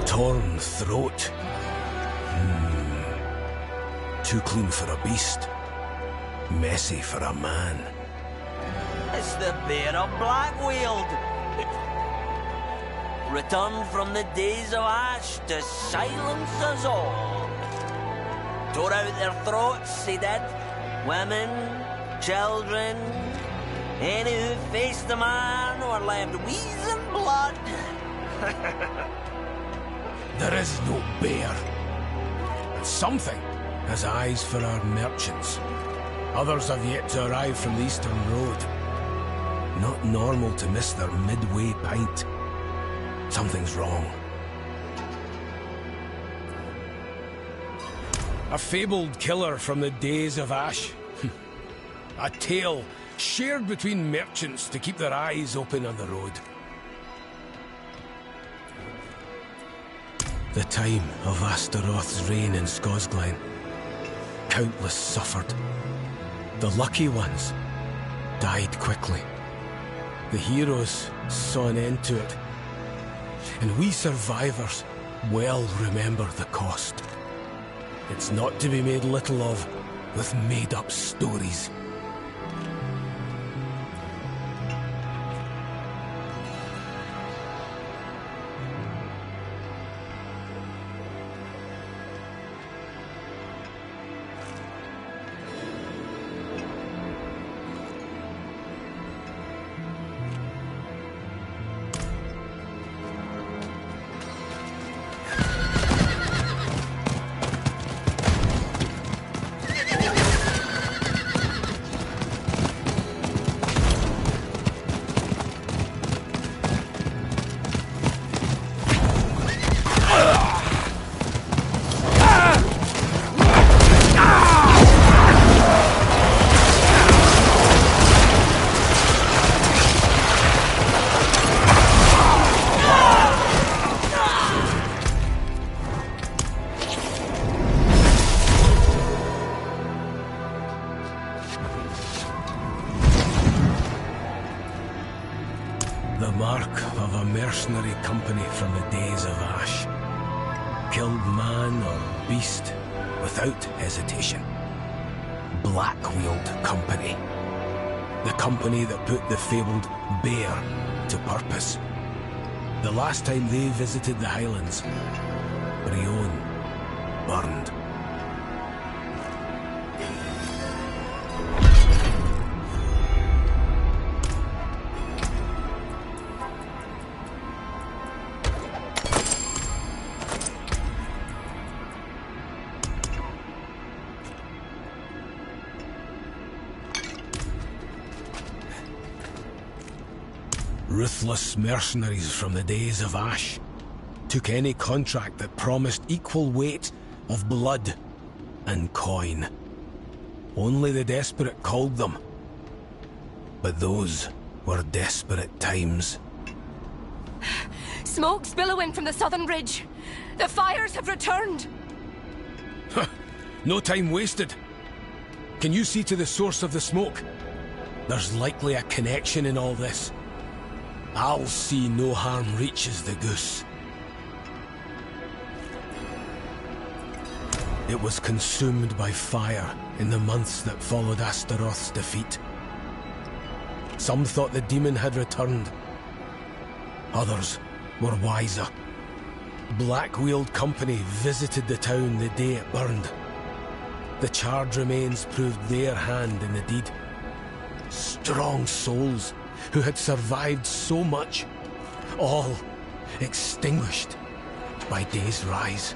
Torn throat. Too clean for a beast. Messy for a man. It's the Bear of Blackweald. Returned from the days of ash to silence us all. Tore out their throats, he did. Women, children, any who faced the man were left wheezing blood. There is no bear. And something has eyes for our merchants. Others have yet to arrive from the Eastern Road. Not normal to miss their midway pint. Something's wrong. A fabled killer from the days of Ash. A tale shared between merchants to keep their eyes open on the road. The time of Astaroth's reign in Scosglen. Countless suffered. The lucky ones died quickly. The heroes saw an end to it. And we survivors well remember the cost. It's not to be made little of with made-up stories. The mark of a mercenary company from the days of Ash. Killed man or beast without hesitation. Black-wheeled company. The company that put the fabled bear to purpose. The last time they visited the Highlands, Brionne burned. Ruthless mercenaries from the days of Ash took any contract that promised equal weight of blood and coin. Only the desperate called them. But those were desperate times. Smoke's billowing from the southern ridge. The fires have returned. No time wasted. Can you see to the source of the smoke? There's likely a connection in all this. I'll see no harm reaches the goose. It was consumed by fire in the months that followed Astaroth's defeat. Some thought the demon had returned. Others were wiser. Black-wheeled company visited the town the day it burned. The charred remains proved their hand in the deed. Strong souls who had survived so much, all extinguished by day's rise.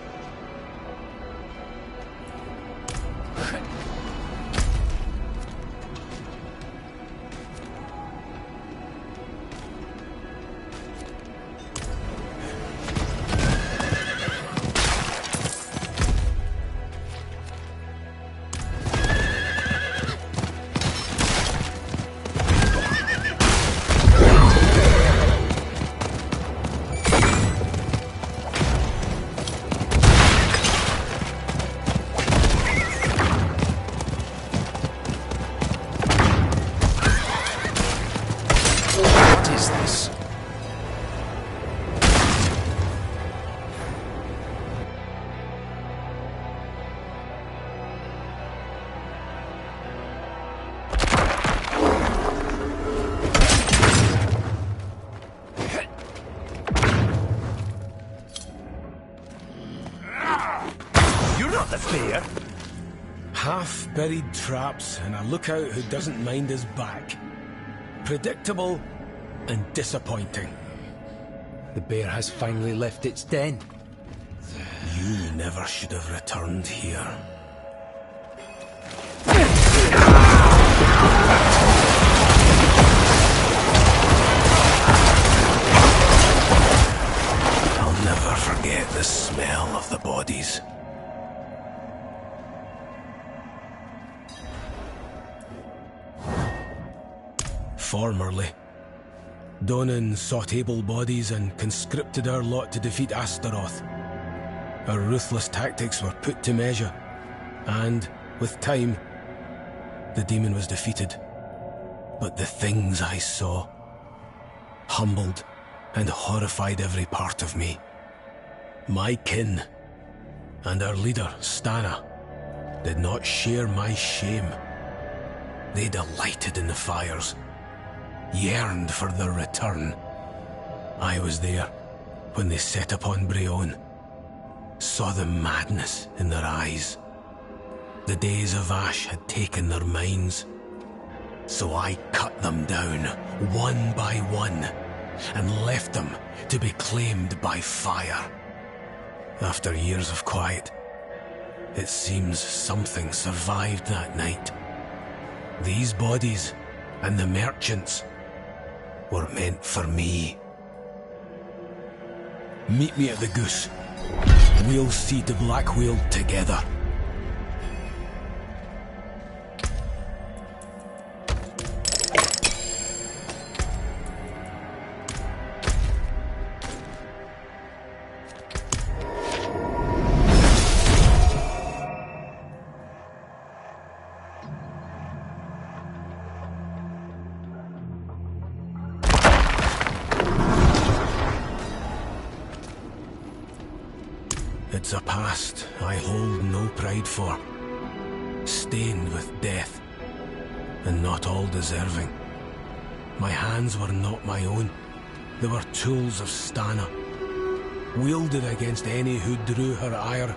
Half-buried traps and a lookout who doesn't mind his back. Predictable and disappointing. The bear has finally left its den. You never should have returned here. I'll never forget the smell of the bodies. formerly. Donan sought able bodies and conscripted our lot to defeat Astaroth. Our ruthless tactics were put to measure, and, with time, the demon was defeated. But the things I saw humbled and horrified every part of me. My kin, and our leader, Stana, did not share my shame. They delighted in the fires, yearned for their return. I was there when they set upon Breon, saw the madness in their eyes. The days of Ash had taken their minds, so I cut them down, one by one, and left them to be claimed by fire. After years of quiet, it seems something survived that night. These bodies and the merchants were meant for me. Meet me at the Goose. We'll see to Blackwheel together. It's a past I hold no pride for, stained with death, and not all deserving. My hands were not my own. They were tools of Stana, wielded against any who drew her ire,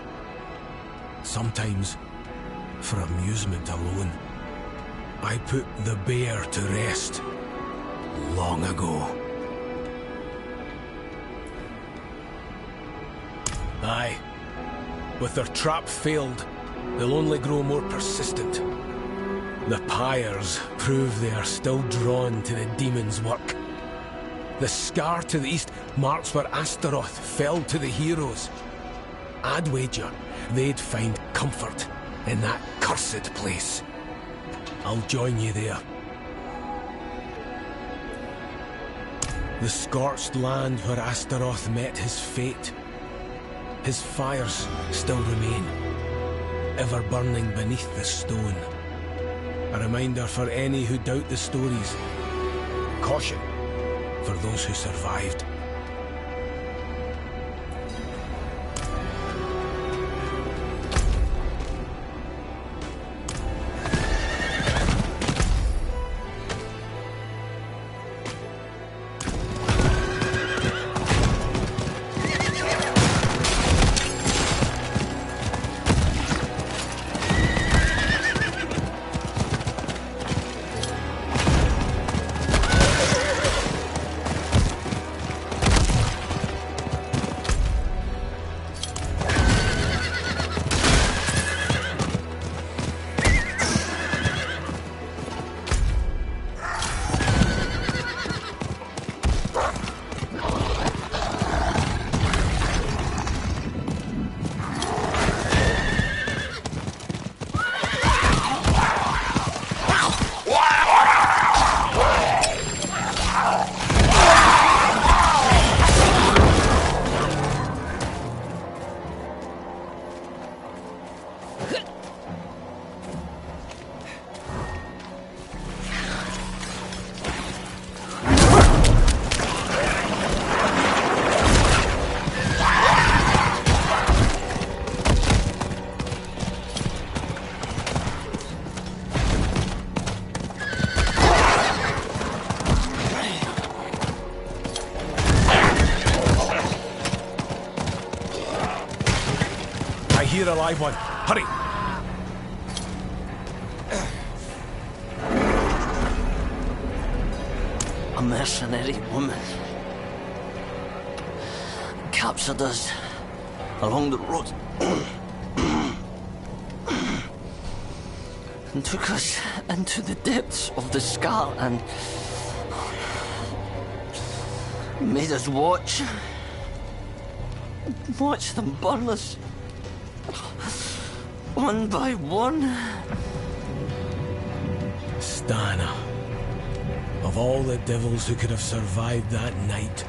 sometimes for amusement alone. I put the bear to rest long ago. Aye. With their trap failed, they'll only grow more persistent. The pyres prove they are still drawn to the demon's work. The scar to the east marks where Astaroth fell to the heroes. I'd wager they'd find comfort in that cursed place. I'll join you there. The scorched land where Astaroth met his fate. His fires still remain, ever burning beneath the stone. A reminder for any who doubt the stories. Caution for those who survived. Hear a live one. Hurry! A mercenary woman captured us along the road and took us into the depths of the Scar and made us watch them burn us. One by one. Stana. Of all the devils who could have survived that night,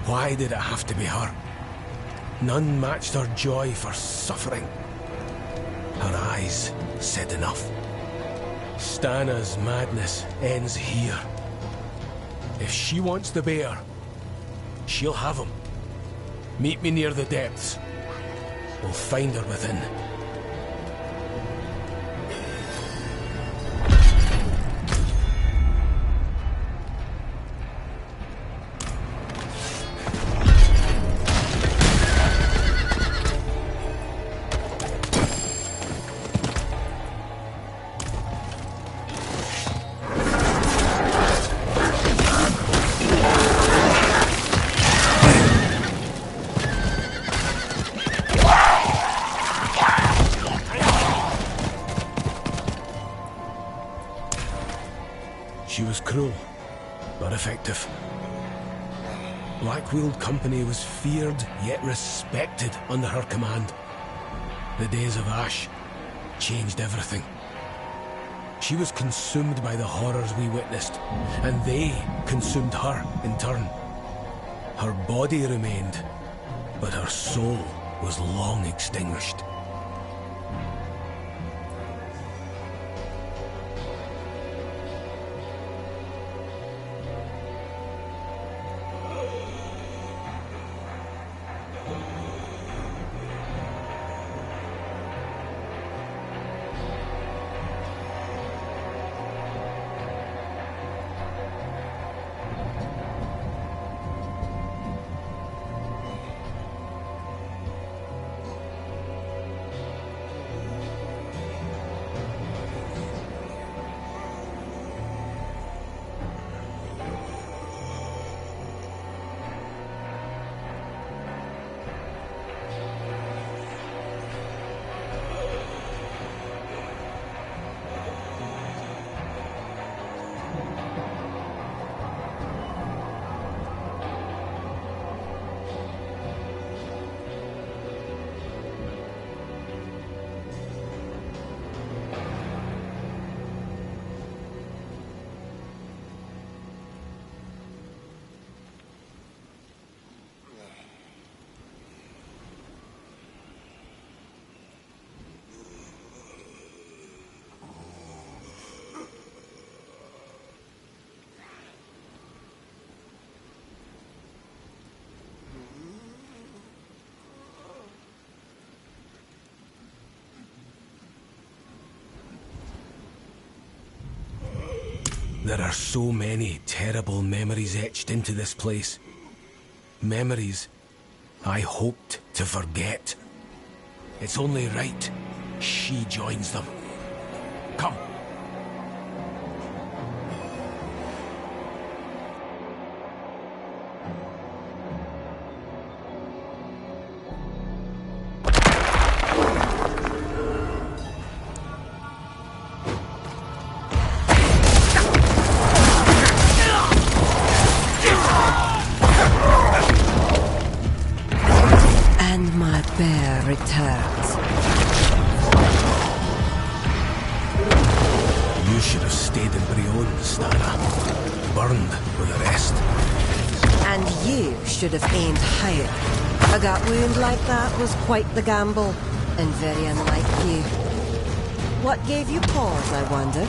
why did it have to be her? None matched her joy for suffering. Her eyes said enough. Stana's madness ends here. If she wants the bear, she'll have him. Meet me near the depths. We'll find her within. She was cruel, but effective. Blackweald Company was feared, yet respected under her command. The days of Ash changed everything. She was consumed by the horrors we witnessed, and they consumed her in turn. Her body remained, but her soul was long extinguished. There are so many terrible memories etched into this place. Memories I hoped to forget. It's only right she joins them. Come. Should have aimed higher. A gut wound like that was quite the gamble, and very unlike you. What gave you pause, I wonder?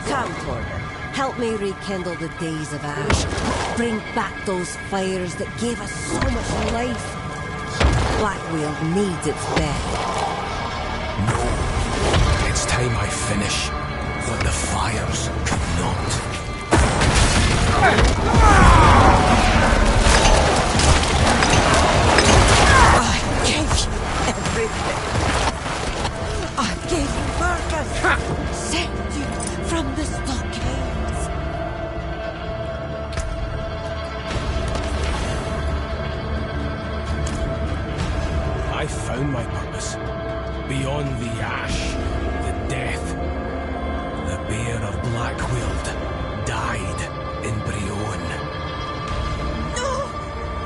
Come, Torger. Help me rekindle the days of Ash. Bring back those fires that gave us so much life. Blackweald needs its bed. No. It's time I finish what the fires could not. I gave you everything. I gave you Marcus. Saved you from the stockades. I found my purpose. Beyond the ash, the death. The Bear of Blackweald died in Brionne. No!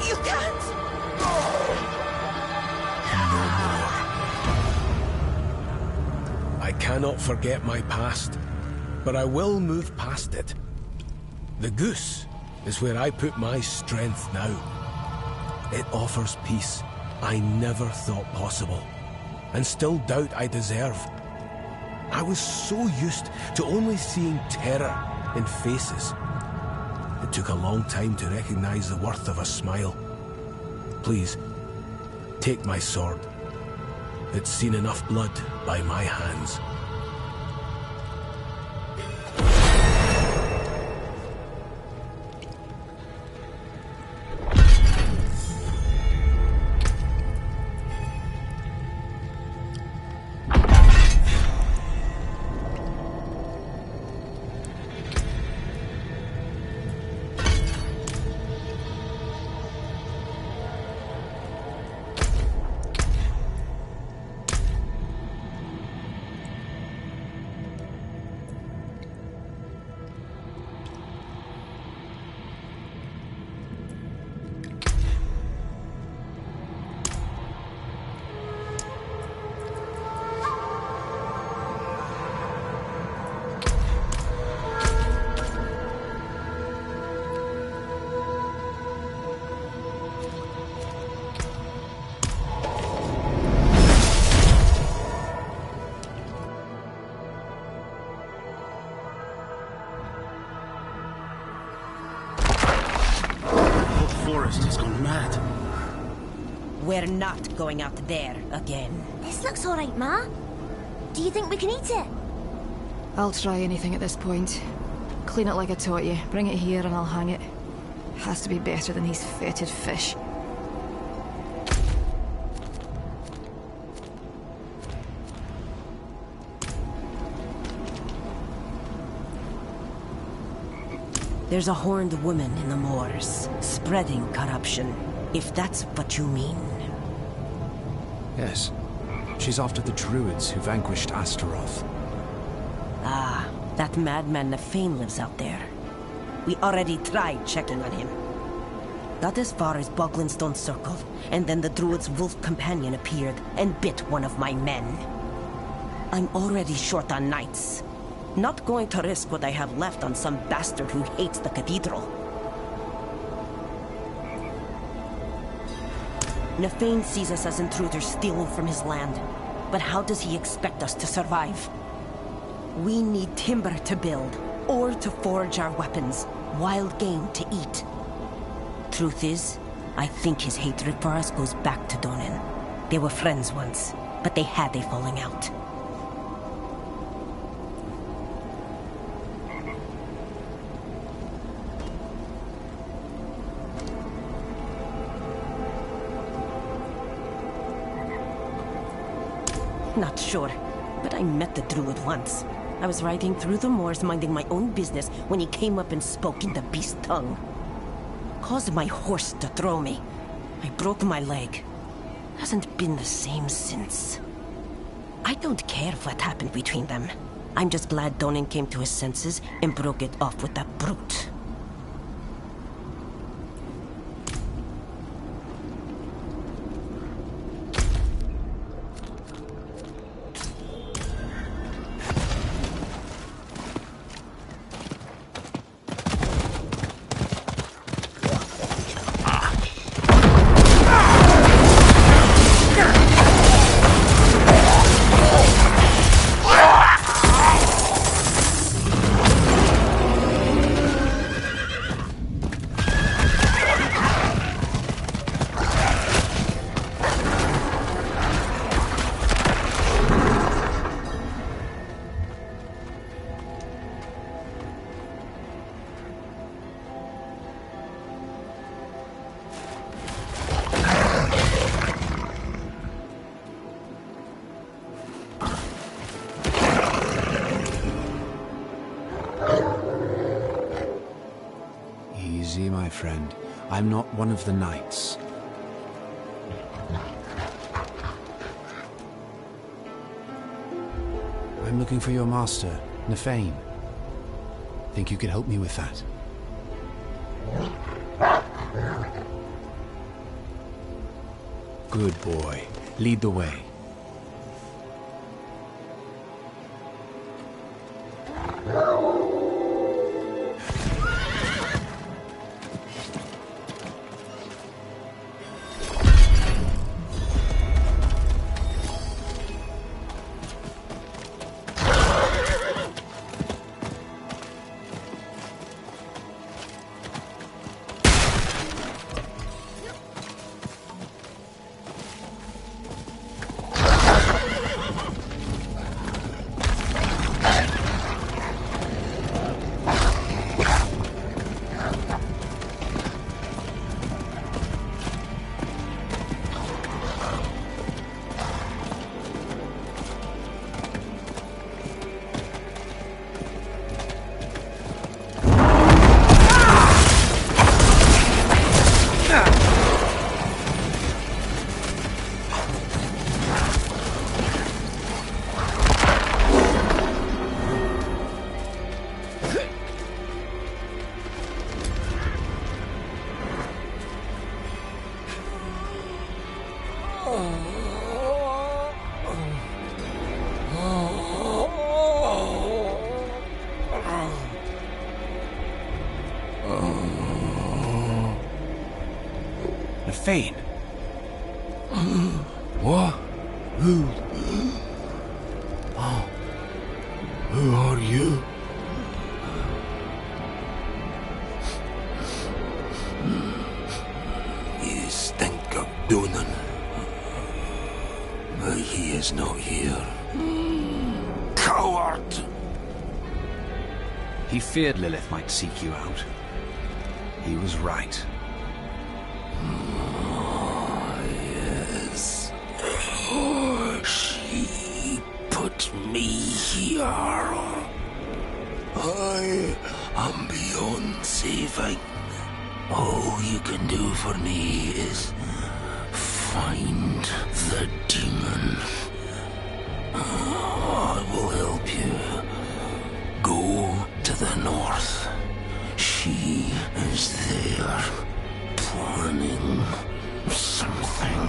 You can't! No more. I cannot forget my past, but I will move past it. The goose is where I put my strength now. It offers peace I never thought possible, and still doubt I deserve. I was so used to only seeing terror in faces. It took a long time to recognize the worth of a smile. Please, take my sword. It's seen enough blood by my hands. Forest has gone mad. We're not going out there again. This looks alright, Ma. Do you think we can eat it? I'll try anything at this point. Clean it like I taught you. Bring it here and I'll hang it. Has to be better than these fetid fish. There's a horned woman in the moors, spreading corruption, if that's what you mean. Yes. She's after the druids who vanquished Astaroth. Ah, that madman Nefane lives out there. We already tried checking on him. Got as far as Boglinstone Circle, and then the druid's wolf companion appeared and bit one of my men. I'm already short on knights. Not going to risk what I have left on some bastard who hates the cathedral. Nefane sees us as intruders stealing from his land. But how does he expect us to survive? We need timber to build, ore to forge our weapons, wild game to eat. Truth is, I think his hatred for us goes back to Donan. They were friends once, but they had a falling out. Not sure, but I met the druid once. I was riding through the moors minding my own business when he came up and spoke in the beast tongue. Caused my horse to throw me. I broke my leg. Hasn't been the same since. I don't care what happened between them. I'm just glad Donan came to his senses and broke it off with that brute. Easy, my friend. I'm not one of the knights. I'm looking for your master, Nefane. Think you could help me with that? Good boy. Lead the way. Nefane. What? Who? Oh. Who are you? You stink of Donan. But he is not here. Coward! He feared Lilith might seek you out. He was right. Yes. She put me here. I am beyond saving. All you can do for me is find the demon. I will help you. Go to the north. She is there, planning something.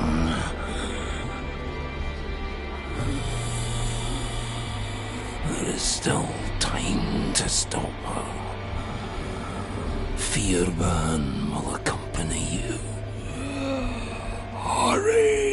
There is still time to stop her. Fearban will accompany you. Hurry!